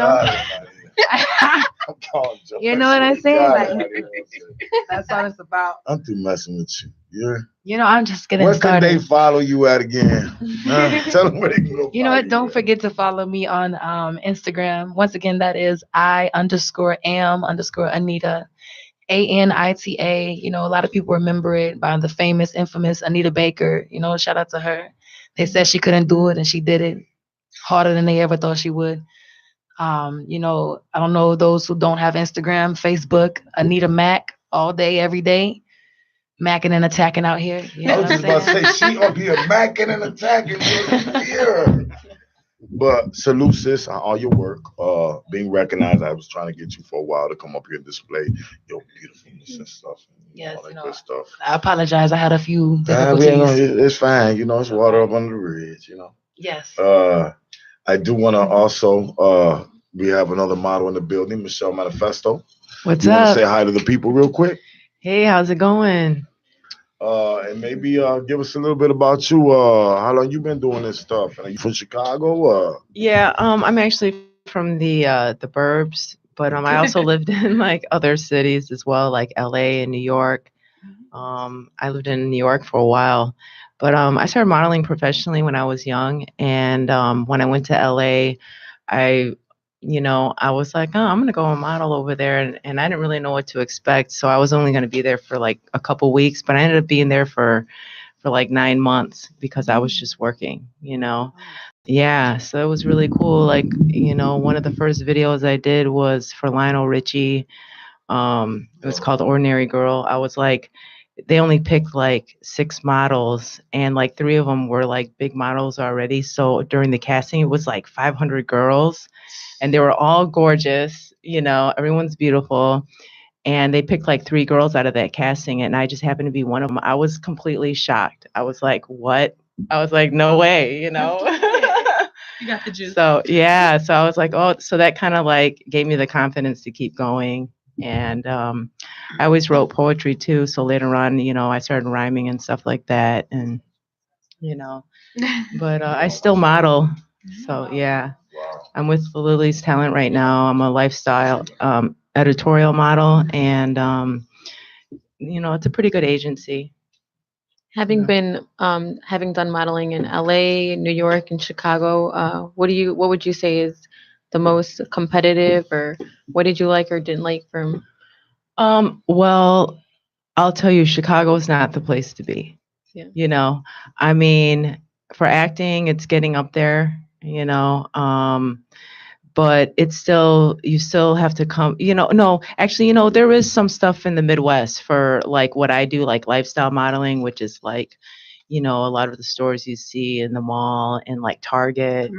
know what I'm saying? Like, that's what it's about. I'm through messing with you. I'm just getting Where started. Where can they follow you at again? Tell them where they can go. You know what? Don't forget to follow me on Instagram. Once again, that is I_am_Anita. ANITA. A lot of people remember it by the famous, infamous Anita Baker. Shout out to her. They said she couldn't do it, and she did it harder than they ever thought she would. I don't know those who don't have Instagram, Facebook, Anita Mac, all day, every day, macking and attacking out here. I was just about to say, she up here macking and attacking here. But salute, sis, on all your work, being recognized. I was trying to get you for a while to come up here and display your beautifulness and stuff. Yes, all that good stuff. I apologize. I had a few difficulties. It's fine. It's water up under the bridge. Yes. I do want to also, we have another model in the building, Michelle Manifesto. What's up? You want to say hi to the people real quick? Hey, how's it going? And maybe give us a little bit about you. How long you been doing this stuff? Are you from Chicago? Yeah, I'm actually from the burbs, but I also lived in like other cities as well, like LA and New York. I lived in New York for a while, but I started modeling professionally when I was young, and when I went to LA, I was like, oh, I'm going to go and model over there. And I didn't really know what to expect. So I was only going to be there for like a couple weeks, but I ended up being there for like 9 months because I was just working, Yeah. So it was really cool. Like, one of the first videos I did was for Lionel Richie. It was called Ordinary Girl. I was like, they only picked like 6 models and like 3 of them were like big models already. So during the casting, it was like 500 girls. And they were all gorgeous, everyone's beautiful. And they picked like 3 girls out of that casting. And I just happened to be one of them. I was completely shocked. I was like, what? I was like, no way, You got the juice. So, yeah. So I was like, oh, so that kind of like gave me the confidence to keep going. And I always wrote poetry too. So later on, I started rhyming and stuff like that. And, but I still model. So, yeah. I'm with Lily's Talent right now. I'm a lifestyle editorial model, and it's a pretty good agency. Having done modeling in LA, New York, and Chicago, what would you say is the most competitive, or what did you like or didn't like from? Well, I'll tell you, Chicago's not the place to be. Yeah. I mean, for acting, it's getting up there. But it's still, you still have to come, no, actually, there is some stuff in the Midwest for like what I do, like lifestyle modeling, which is like, a lot of the stores you see in the mall and like Target,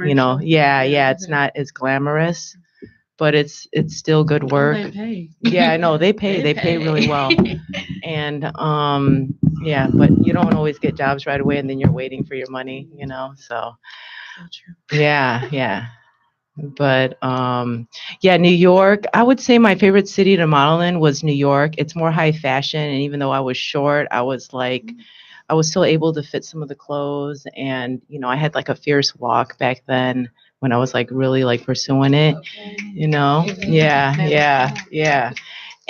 yeah, it's not as glamorous, but it's still good work. They pay. Yeah, I know they pay really well. And yeah, but you don't always get jobs right away, and then you're waiting for your money, so yeah. But yeah, New York, I would say my favorite city to model in was New York. It's more high fashion, and even though I was short, I was still able to fit some of the clothes, and I had like a fierce walk back then when I was like really like pursuing it, yeah.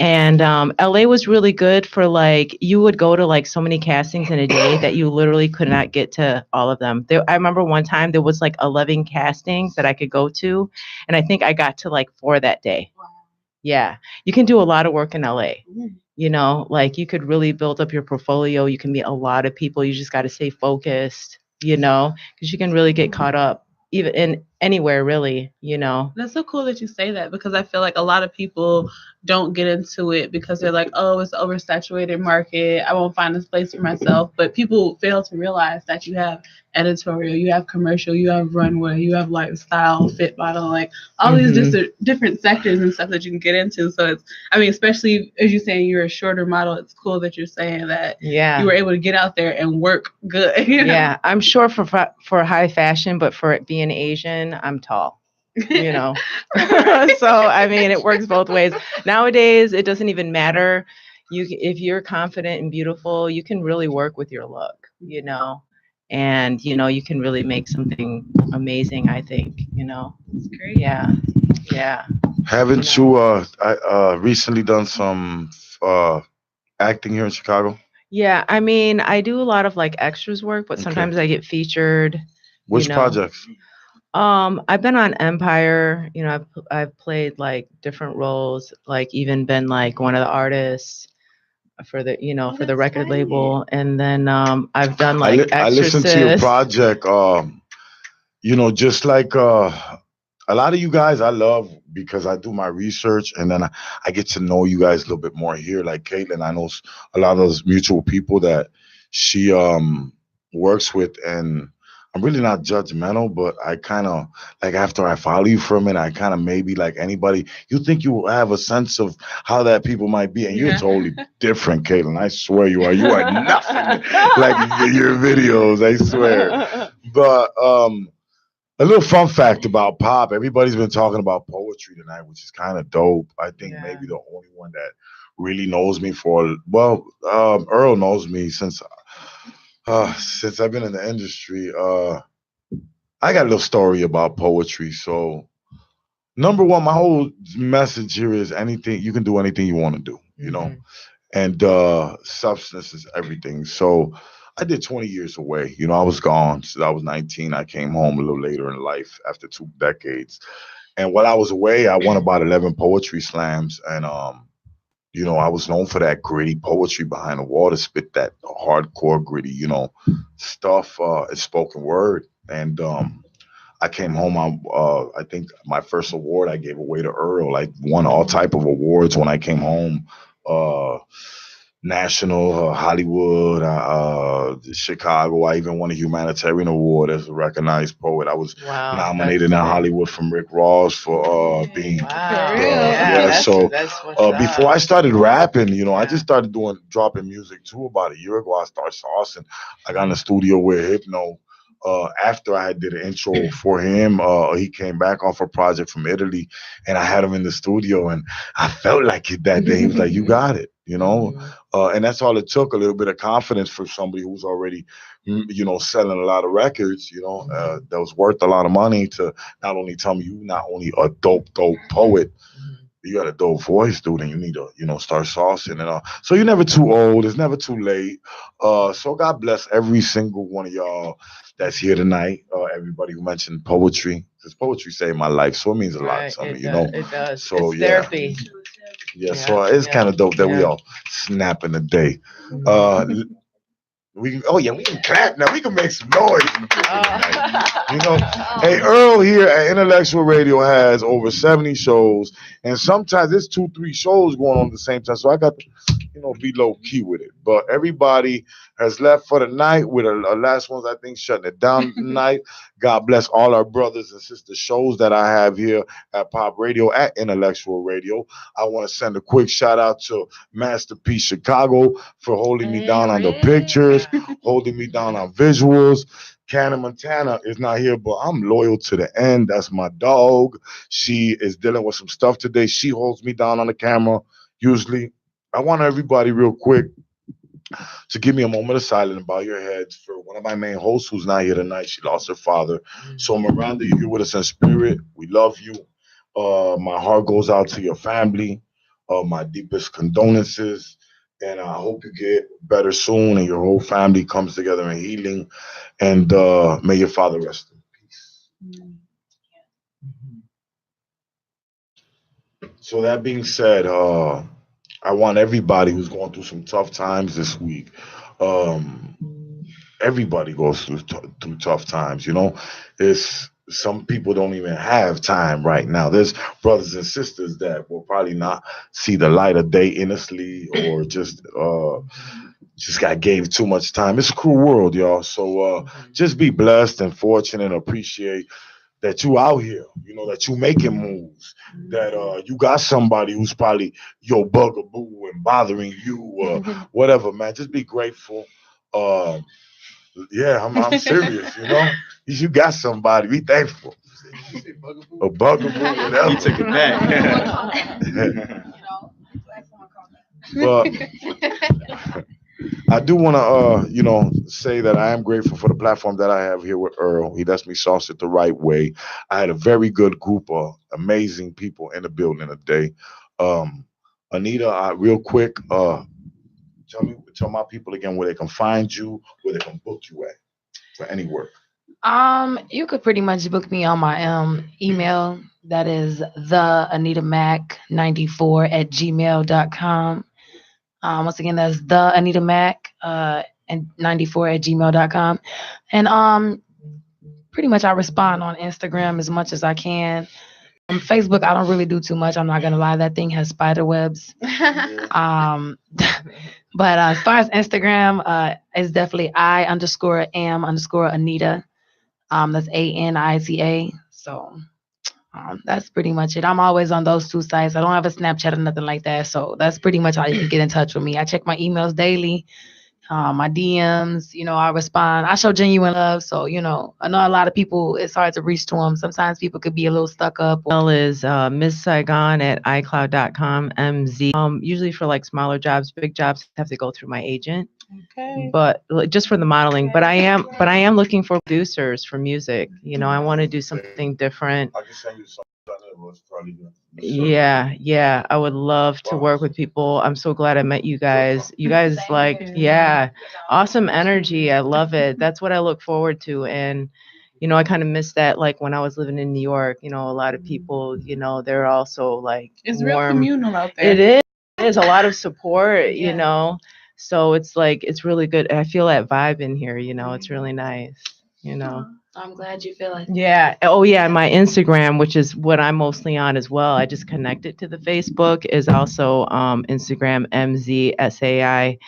And LA was really good for like, you would go to like so many castings in a day that you literally could not get to all of them. I remember one time there was like 11 castings that I could go to, and I think I got to like 4 that day. Yeah, you can do a lot of work in LA. Like you could really build up your portfolio. You can meet a lot of people. You just got to stay focused, because you can really get caught up even in anywhere really. That's so cool that you say that, because I feel like a lot of people don't get into it because they're like, oh, it's an oversaturated market, I won't find this place for myself. But people fail to realize that you have editorial, you have commercial, you have runway, you have lifestyle, fit model, like all these different sectors and stuff that you can get into. So it's, especially as you're saying you're a shorter model, it's cool that you're saying that you were able to get out there and work good. Yeah, I'm short for high fashion, but for it being Asian, I'm tall. So it works both ways. Nowadays it doesn't even matter. If you're confident and beautiful, you can really work with your look, and you can really make something amazing, I think. It's great. Yeah. Haven't you recently done some acting here in Chicago? Yeah, I do a lot of like extras work, but sometimes I get featured. Which projects? I've been on Empire. I've played like different roles, like even been like one of the artists for the for the record label, and then I've done like I listened to your project. Just like a lot of you guys, I love because I do my research, and then I get to know you guys a little bit more here. Like Caitlin, I know a lot of those mutual people that she works with, and I'm really not judgmental, but I kind of like after I follow you for a minute, I kind of maybe like anybody, you think you have a sense of how that people might be, and you're totally different, Caitlin. I swear you are. You are nothing like your videos. I swear. But a little fun fact about Pop. Everybody's been talking about poetry tonight, which is kind of dope. I think maybe the only one that really knows me Earl knows me since I've been in the industry. I got a little story about poetry. So, number one, my whole message here is anything you can do, anything you want to do, and substance is everything. So, I did 20 years away. I was gone since I was 19. I came home a little later in life after 2 decades. And while I was away, I won about 11 poetry slams, and I was known for that gritty poetry behind the wall, to spit that hardcore gritty, stuff, spoken word. And I came home. I think my first award I gave away to Earl. I won all type of awards when I came home. National, Hollywood, Chicago. I even won a humanitarian award as a recognized poet. I was nominated in Hollywood from Rick Ross for being. So before I started rapping, I just started dropping music too about a year ago. I started saucing. I got in the studio with Hypno. After I did an intro for him, he came back off a project from Italy, and I had him in the studio, and I felt like it that day. He was like, "You got it," and that's all it took, a little bit of confidence for somebody who's already, selling a lot of records, that was worth a lot of money, to not only tell me you not only a dope poet, you got a dope voice, dude, and you need to, start saucing and all. So you're never too old. It's never too late. So God bless every single one of y'all that's here tonight. Everybody who mentioned poetry, because poetry saved my life, so it means a lot to me. It does. So it's therapy. Yeah. So it's kind of dope that we all snap in the day. We can clap now. We can make some noise in the tonight. Hey, Earl here at Intellectual Radio has over 70 shows, and sometimes there's 2-3 shows going on at the same time. So I got, be low key with it. But everybody has left for the night with a last ones, I think, shutting it down tonight. God bless all our brothers and sister shows that I have here at Pop Radio, at Intellectual Radio. I want to send a quick shout out to Masterpiece Chicago for holding me down on the pictures, holding me down on visuals. Canna Montana is not here, but I'm loyal to the end. That's my dog. She is dealing with some stuff today. She holds me down on the camera. Usually, I want everybody real quick to give me a moment of silence and bow your heads for one of my main hosts who's not here tonight. She lost her father. So Miranda, you're here with us in spirit. We love you. My heart goes out to your family. My deepest condolences. And I hope you get better soon and your whole family comes together in healing. And may your father rest in peace. So that being said, I want everybody who's going through some tough times this week. Everybody goes through tough times. It's some people don't even have time right now. There's brothers and sisters that will probably not see the light of day innocently, or just got gave too much time. It's a cruel world, y'all. So just be blessed and fortunate and appreciate that you out here, that you making moves, that you got somebody who's probably your bugaboo and bothering you or whatever, man. Just be grateful. Yeah, I'm serious, You got somebody. Be thankful. A bugaboo, whatever. You took it back. But I do want to, say that I am grateful for the platform that I have here with Earl. He lets me sauce it the right way. I had a very good group of amazing people in the building today. Anita, real quick, tell my people again where they can find you, where they can book you at for any work. You could pretty much book me on my email. That is theanitamac94@gmail.com. Once again, that's theanitamac and 94@gmail.com. And pretty much I respond on Instagram as much as I can. On Facebook, I don't really do too much. I'm not gonna lie, that thing has spider webs. But as far as Instagram, it's definitely I_am_Anita. That's ANITA. So that's pretty much it. I'm always on those two sites. I don't have a Snapchat or nothing like that. So that's pretty much how you can get in touch with me. I check my emails daily, my DMs. I respond. I show genuine love. So, I know a lot of people, it's hard to reach to them. Sometimes people could be a little stuck up. Email is Miss Saigon at iCloud.com, MZ. Usually for like smaller jobs, big jobs have to go through my agent. Okay. But just for the modeling, but I am looking for producers for music. I want to do something different. I can send you something. Yeah. I would love to work with people. I'm so glad I met you guys. You guys awesome energy. I love it. That's what I look forward to. And I kind of missed that, like when I was living in New York. A lot of people, they're also like it's warm. Real communal out there. It is a lot of support. So it's like, it's really good. I feel that vibe in here, it's really nice, I'm glad you feel it. Yeah. Oh yeah. My Instagram, which is what I'm mostly on as well. I just connected to the Facebook, is also Instagram, MZSAIGON,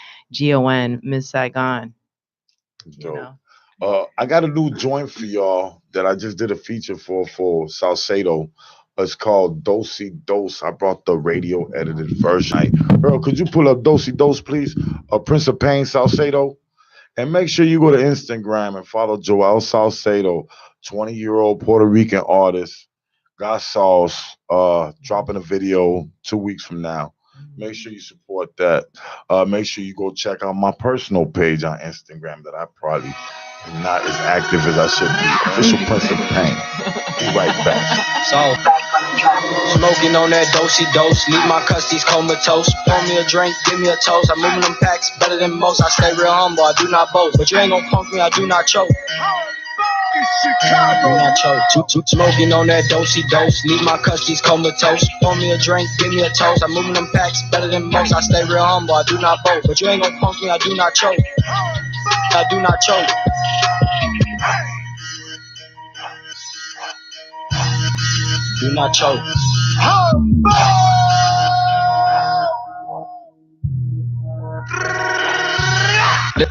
Miss Saigon. I got a new joint for y'all that I just did a feature for Salcedo. It's called Dosey Dose. I brought the radio edited version. Earl, could you pull up Dosey Dose, please? Prince of Pain, Salcedo. And make sure you go to Instagram and follow Joel Salcedo, 20-year-old Puerto Rican artist. Got sauce, dropping a video 2 weeks from now. Make sure you support that. Make sure you go check out my personal page on Instagram that I probably am not as active as I should be. Official Prince of Pain. Be right back. So, smoking on that dosey dose, leave my custies comatose. Pour me a drink, give me a toast. I'm moving them packs better than most. I stay real humble, I do not boast. But you ain't gonna punk me, I do not choke. Do not choke. Smoking on that dosey dose, leave my custies comatose. Pour me a drink, give me a toast. I'm moving them packs better than most. I stay real humble, I do not boast. But you ain't gonna punk me, I do not choke. I do not choke. Do not choke.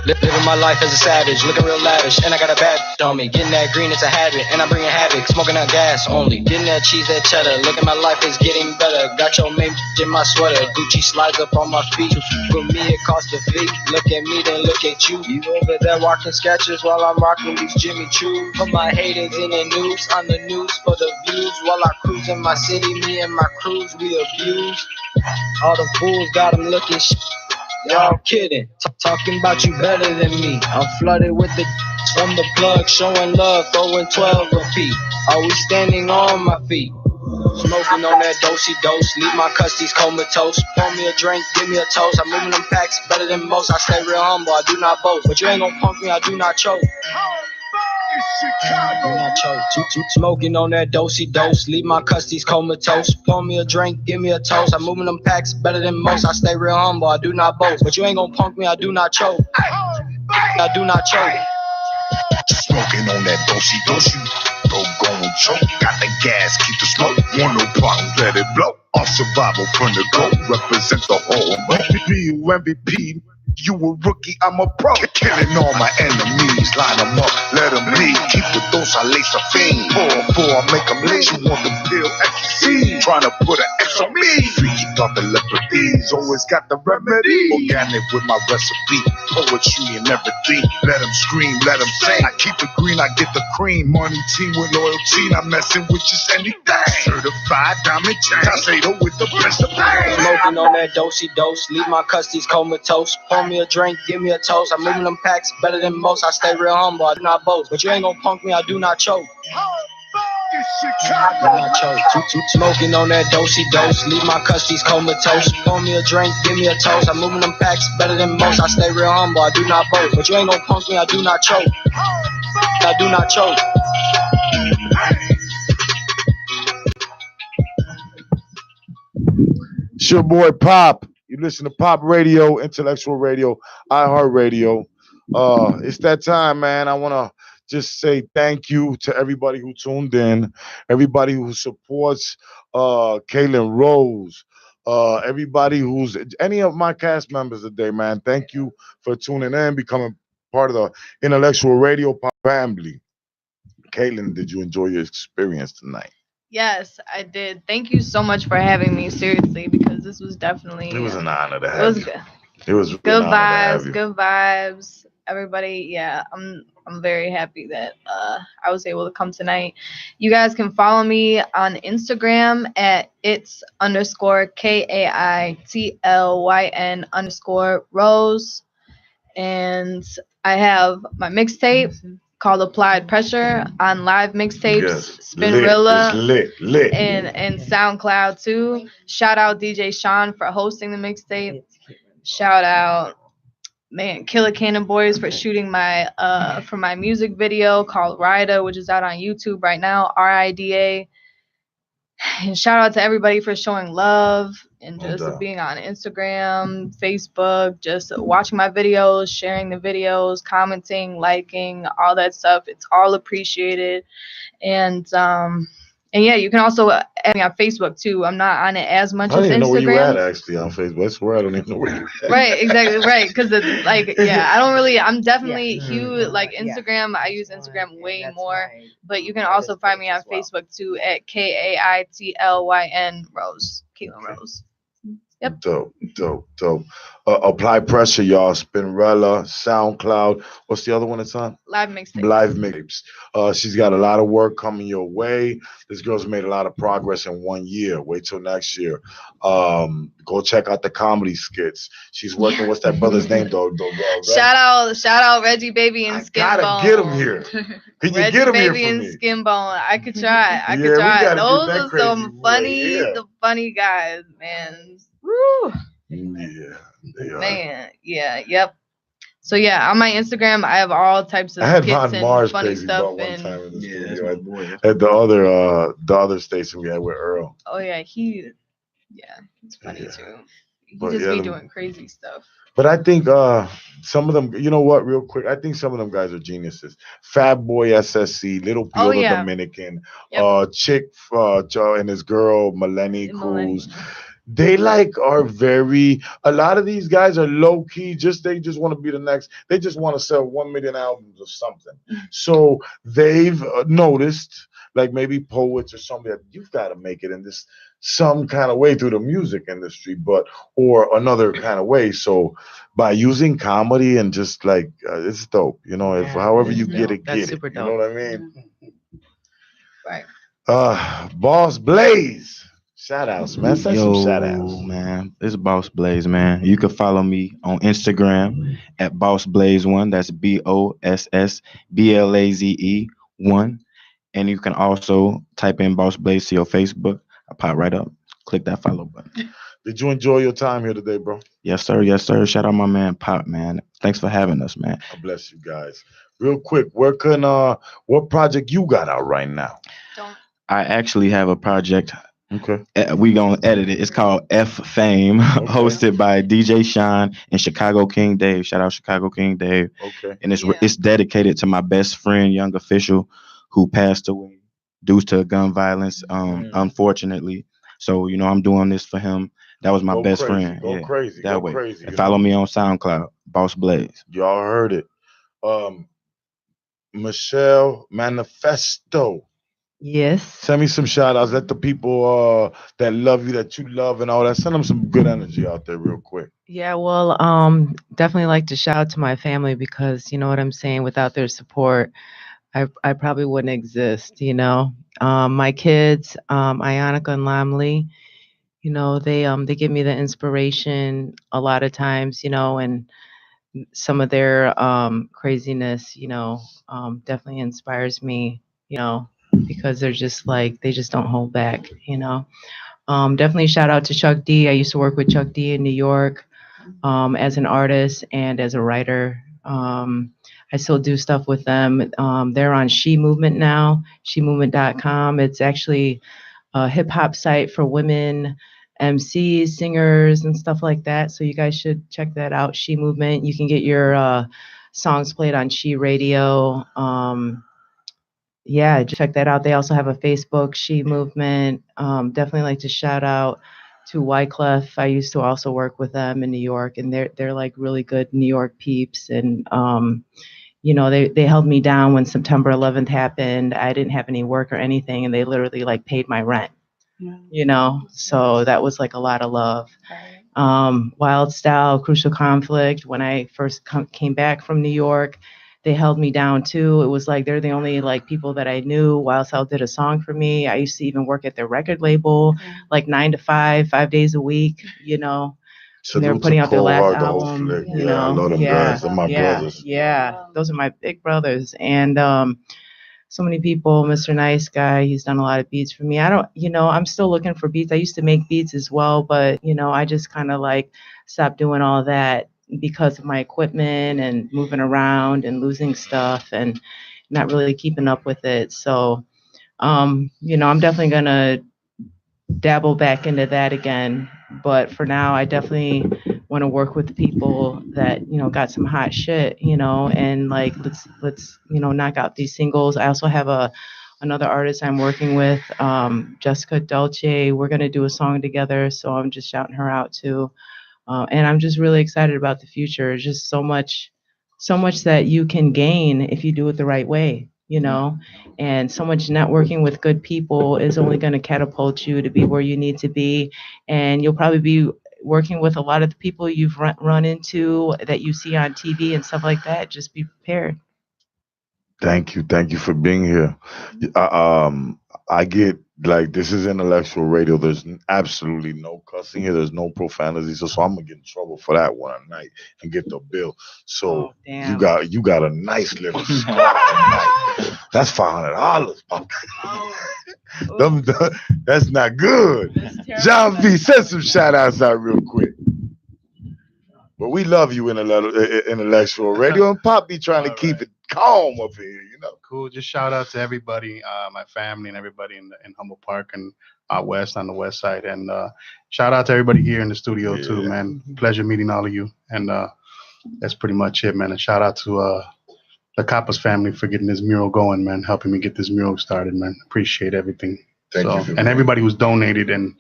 Living my life as a savage, looking real lavish, and I got a bad on me. Getting that green, it's a habit, and I'm bringing havoc. Smoking that gas only, getting that cheese, that cheddar. Look at my life, it's getting better. Got your main in my sweater, Gucci slides up on my feet. For me, it costs a fee. Look at me, then look at you. You over there walking sketches while I'm rocking these Jimmy Choos. Put my haters in the news, on the news for the views. While I cruise in my city, me and my crews, we abuse. All the fools got them looking y'all kidding, talking about you better than me. I'm flooded with the from the plug, showing love, throwing 12 repeat. Always standing on my feet. Smoking on that dosey dose, leave my custies comatose. Pour me a drink, give me a toast. I'm moving them packs better than most. I stay real humble, I do not boast. But you ain't gon' punk me, I do not choke. Smoking on that dosey dose, leave my custies comatose. Pour me a drink, give me a toast. I'm moving them packs better than most. I stay real humble, I do not boast. But you ain't gon' punk me, I do not choke. I do not choke. Smoking on that dosey, no gon' choke. Got the gas, keep the smoke. Want no problem, let it blow. Our survival from the go, represent the whole. MVP, you a rookie, I'm a pro. Killing all my enemies, line them up, let them bleed. Keep the dose, I lace a fiend. 4-4, I make them late. You want the pill, ecstasy. Trying to put an X on me. Freaky thought the leopardies always got the remedy. Organic with my recipe, poetry and everything. Let them scream, let them sing. I keep it green, I get the cream. Money team with loyalty, not messing with just anything. Certified diamond chain, Tassado with the best of pain. Smoking on that dosey dose, leave my custies comatose. Pour me a drink, give me a toast. I'm moving them packs better than most. I stay real humble, I do not boast. But you ain't gon' punk me, I do not choke. I do not choke. Smoking on that dosey dose, leave my custies comatose. Pour me a drink, give me a toast. I'm moving them packs better than most. I stay real humble, I do not boast. But you ain't gon' punk me, I do not choke. I do not choke. It's your boy Pop. You listen to Pop Radio, Intellectual Radio, iHeart Radio. It's that time, man. I want to just say thank you to everybody who tuned in, everybody who supports Kaylin Rose, everybody who's any of my cast members today, man. Thank you for tuning in, becoming part of the Intellectual Radio Pop family. Kaylin, did you enjoy your experience tonight? Yes, I did. Thank you so much for having me, seriously, because this was definitely. It was an honor to It have was you. good. It was Good an honor to have vibes. you. Good vibes. Everybody, yeah, I'm very happy that I was able to come tonight. You guys can follow me on Instagram at its_KAITLYN_Rose, and I have my mixtape called Applied Pressure on Live Mixtapes, Yes. Spinrilla, Lit. and SoundCloud too. Shout out DJ Sean for hosting the mixtape. Shout out, man, Killer Cannon Boys for shooting my for my music video called Rida, which is out on YouTube right now, RIDA. And shout out to everybody for showing love and just being on Instagram, Facebook, just watching my videos, sharing the videos, commenting, liking, all that stuff. It's all appreciated. And yeah, you can also add me on Facebook too. I'm not on it as much as Instagram. I don't even know where you at actually on Facebook. I swear I don't even know where you at. Right, exactly, right. Because like, yeah, I don't really. I'm definitely huge. Like Instagram, I use Instagram way more. But you can also find me on Facebook too at KAITLYN Rose, Keelan Rose. Yep. Dope. Apply Pressure, y'all. Spinrilla, SoundCloud. What's the other one it's on? Live mixtapes. Live mixtapes. She's got a lot of work coming your way. This girl's made a lot of progress in 1 year. Wait till next year. Go check out the comedy skits. She's working. What's that brother's name though? Shout out Reggie Baby and Skinbone. Gotta get him here. Can you Reggie get him here Baby for and me? Skinbone. I could try. I could we try. gotta Those get that are crazy some boy. funny, Yeah. the funny guys, man. Woo. Yeah, they are. Man, yeah, yep. So yeah, on my Instagram, I have all types of I had skits Von and Mars funny crazy stuff. about one And time in the studio at the other station we had with Earl. oh yeah, he's funny too. He But just yeah, be doing crazy stuff. But I think some of them, you know what, real quick, I think some of them guys are geniuses. Fat Boy SSC, Little Pio Oh, the yeah. Dominican, Yep. Chick and his girl, Melanie Cruz. they like are very, a lot of these guys are low key, they just want to be the next, they just want to sell 1 million albums or something. So they've noticed, like maybe poets or somebody, that you've got to make it in this some kind of way through the music industry, but or another kind of way. So by using comedy and just like it's dope, you know, if however you get it, That's get it. super You dope. know what I mean? Right. Boss Blaze. Shout outs, man. Send some shout outs. Yo, man, it's Boss Blaze, man. You can follow me on Instagram at Boss Blaze One. That's BOSSBLAZE 1. And you can also type in Boss Blaze to your Facebook. I pop right up. Click that follow button. Did you enjoy your time here today, bro? Yes, sir. Yes, sir. Shout out my man Pop, man. Thanks for having us, man. God bless you guys. Real quick, where can what project you got out right now? I actually have a project. Okay. We gonna edit it. It's called F Fame, hosted by DJ Sean and Chicago King Dave. Shout out Chicago King Dave. Okay. And it's dedicated to my best friend, young official, who passed away due to gun violence, unfortunately. So, you know, I'm doing this for him. That was my best friend. Go crazy. That Go way. crazy. And follow me on SoundCloud, Boss Blaze. Y'all heard it. Michelle Manifesto. Yes. Send me some shout outs. Let the people that love you, that you love and all that, send them some good energy out there real quick. Yeah, well, definitely like to shout out to my family because you know what I'm saying, without their support, I probably wouldn't exist, you know. My kids, Ionica and Lamley, you know, they give me the inspiration a lot of times, you know, and some of their craziness, you know, definitely inspires me, you know, because they're just like they just don't hold back, you know. Definitely shout out to Chuck D. I used to work with Chuck D in New York as an artist and as a writer. I still do stuff with them. They're on She Movement now, shemovement.com. It's actually a hip hop site for women MCs, singers, and stuff like that. So you guys should check that out. She Movement. You can get your songs played on She Radio. Yeah, check that out. They also have a Facebook, She Movement. Definitely like to shout out to Wyclef. I used to also work with them in New York, and they're like really good New York peeps. And you know, they held me down when September 11th happened. I didn't have any work or anything, and they literally like paid my rent. You know, so that was like a lot of love. Wild Style, Crucial Conflict. When I first came back from New York, they held me down too. It was like they're the only like people that I knew. Wild Style did a song for me. I used to even work at their record label, like 9 to 5, 5 days a week. You know, and they were putting out their last album. You know, I love them guys. They're my brothers. Yeah, those are my big brothers. And so many people, Mr. Nice Guy, he's done a lot of beats for me. I don't, you know, I'm still looking for beats. I used to make beats as well, but, you know, I just kind of like stopped doing all that because of my equipment and moving around and losing stuff and not really keeping up with it. So, you know, I'm definitely going to dabble back into that again. But for now, I definitely want to work with people that, you know, got some hot shit, you know, and like let's you know, knock out these singles. I also have another artist I'm working with, Jessica Dolce. We're gonna do a song together, so I'm just shouting her out too. And I'm just really excited about the future. It's just so much that you can gain if you do it the right way, you know, and so much networking with good people is only going to catapult you to be where you need to be. And you'll probably be working with a lot of the people you've run into that you see on TV and stuff like that. Just be prepared. Thank you for being here. I get like this is intellectual radio. There's absolutely no cussing here. There's no profanity. So I'm gonna get in trouble for that one night and get the bill. So you got a nice little score tonight. That's $500. That's not good. John B, send some shout outs out real quick. But we love you, intellectual radio, and Pop be trying to keep it calm up here, you know. Cool. Just shout out to everybody, my family and everybody in Humboldt Park and out west on the west side, and shout out to everybody here in the studio too, man. Pleasure meeting all of you, and that's pretty much it, man. And shout out to the Kappas family for getting this mural going, man, helping me get this mural started, man. Appreciate everything. Thank you. And everybody who's donated and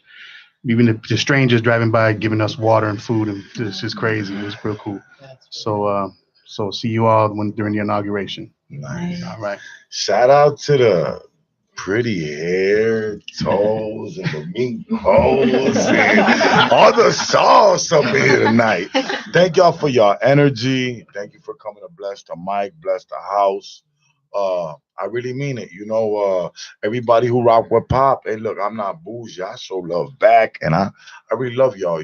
even the strangers driving by giving us water and food, and this is crazy. It was real cool. So see you all during the inauguration. Nice. All right. Shout out to the pretty hair, toes, and the mink holes, and all the sauce up here tonight. Thank y'all for your energy. Thank you for coming to bless the mic, bless the house. I really mean it. Everybody who rock with Pop, hey, look, I'm not bougie. I show love back, and I really love y'all.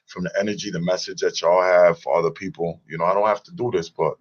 From the energy, the message that y'all have for other people. I don't have to do this, but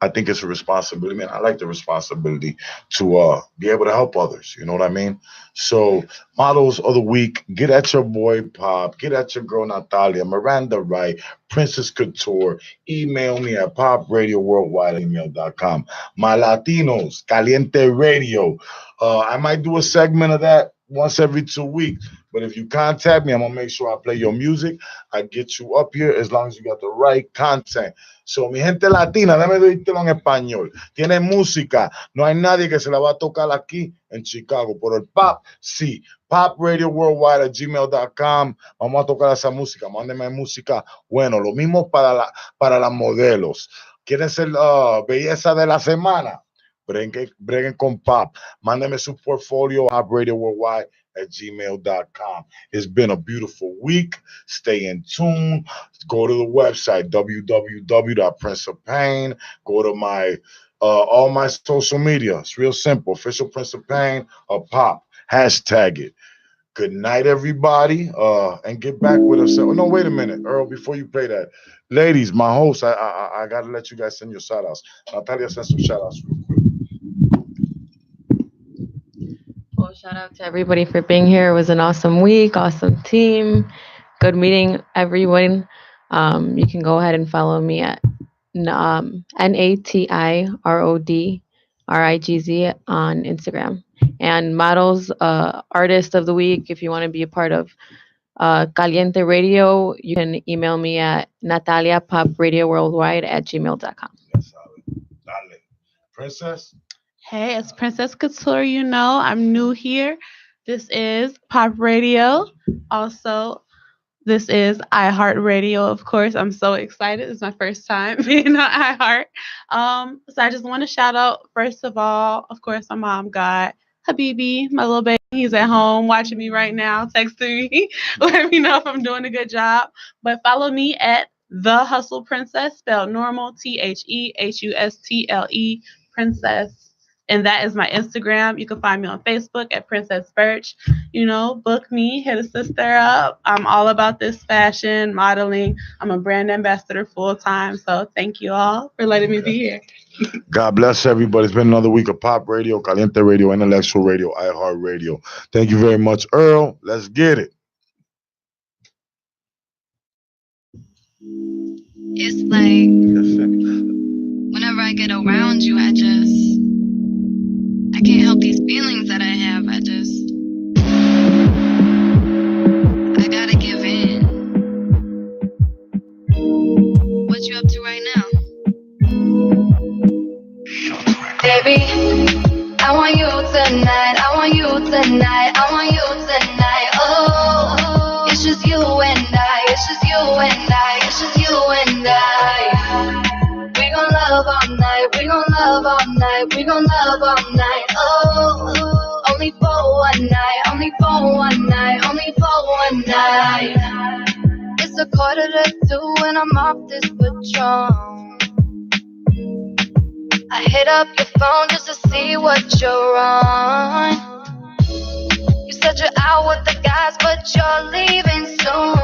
I think it's a responsibility, man. I like the responsibility to be able to help others. You know what I mean? So, models of the week, get at your boy Pop, get at your girl Natalia, Miranda Wright, Princess Couture. Email me at popradio@worldwide@gmail.com. My Latinos, Caliente Radio. I might do a segment of that once every 2 weeks. But if you contact me, I'm going to make sure I play your music. I get you up here as long as you got the right content. So, mi gente latina, déjame decirlo en español. Tiene música. No hay nadie que se la va a tocar aquí en Chicago. Por el Pop, sí. popradio@worldwide@gmail.com. Vamos a tocar esa música. Mándeme música. Bueno, lo mismo para las modelos. ¿Quieren ser belleza de la semana? Breguen con Pop. Mándeme su portfolio a popradio@worldwide@gmail.com. It's been a beautiful week. Stay in tune. Go to the website, www.princeofpain. Go to my all my social media. It's real simple. Official Prince of Pain or Pop. Hashtag it. Good night, everybody. And get back with us. Oh, no, wait a minute, Earl, before you play that. Ladies, my host, I got to let you guys send your shout-outs. Natalia, send some shout-outs real quick. Well, shout out to everybody for being here. It was an awesome week, awesome team. Good meeting everyone. You can go ahead and follow me at NATIRODRIGZ on Instagram. And models, artist of the week, if you want to be a part of Caliente Radio, you can email me at nataliapopradio@worldwide@gmail.com. Dale. Princess? Hey, it's Princess Couture. I'm new here. This is Pop Radio. Also, this is iHeartRadio, of course. I'm so excited. It's my first time being on iHeart. So I just want to shout out, first of all, of course, my mom, God, Habibi, my little baby. He's at home watching me right now, texting me, letting me know if I'm doing a good job. But follow me at The Hustle Princess, spelled normal, THEHUSTLE Princess. And that is my Instagram. You can find me on Facebook at Princess Birch. Book me, hit a sister up. I'm all about this fashion, modeling. I'm a brand ambassador full time. So thank you all for letting me be here. God bless everybody. It's been another week of Pop Radio, Caliente Radio, Intellectual Radio, iHeart Radio. Thank you very much, Earl. Let's get it. It's like whenever I get around you, I can't help these feelings that I have. I gotta give in. What you up to right now? Baby, I want you tonight. I want you tonight. I want you tonight. Oh, it's just you and I. It's just you and I. It's just you and I. We gon' love all night. We gon' love all night. We gon' love all night. Oh, only for one night. Only for one night. Only for one night. It's 1:45 and I'm off this Patron. I hit up your phone just to see what you're on. You said you're out with the guys, but you're leaving soon.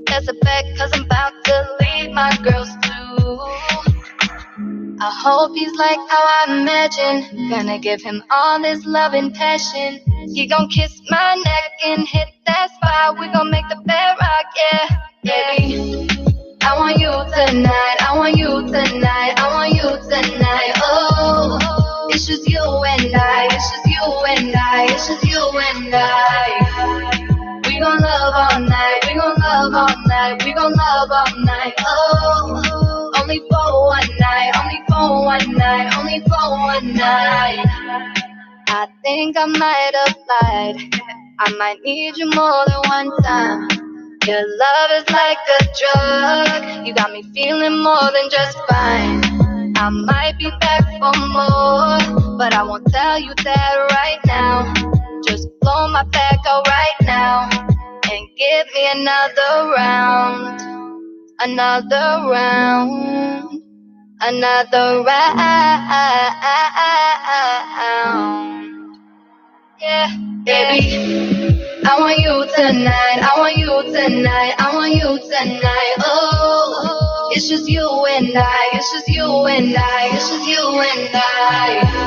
That's a bet, 'cause I'm about to leave my girls too. I hope he's like how I imagine. Gonna give him all this love and passion. He gon' kiss my neck and hit that spot. We gon' make the bed rock, yeah, baby. I want you tonight. I want you tonight. I want you tonight. Oh, it's just you and I. It's just you and I. It's just you and I. We gon' love all night. We gon' love all night. We gon' love all night. Oh, only for one night. Only for one night. Only for one night. I think I might have lied. I might need you more than one time. Your love is like a drug. You got me feeling more than just fine. I might be back for more, but I won't tell you that right now. Just blow my back out right now and give me another round. Another round. Another round. Yeah, baby. I want you tonight, I want you tonight, I want you tonight, oh. It's just you and I, it's just you and I, it's just you and I.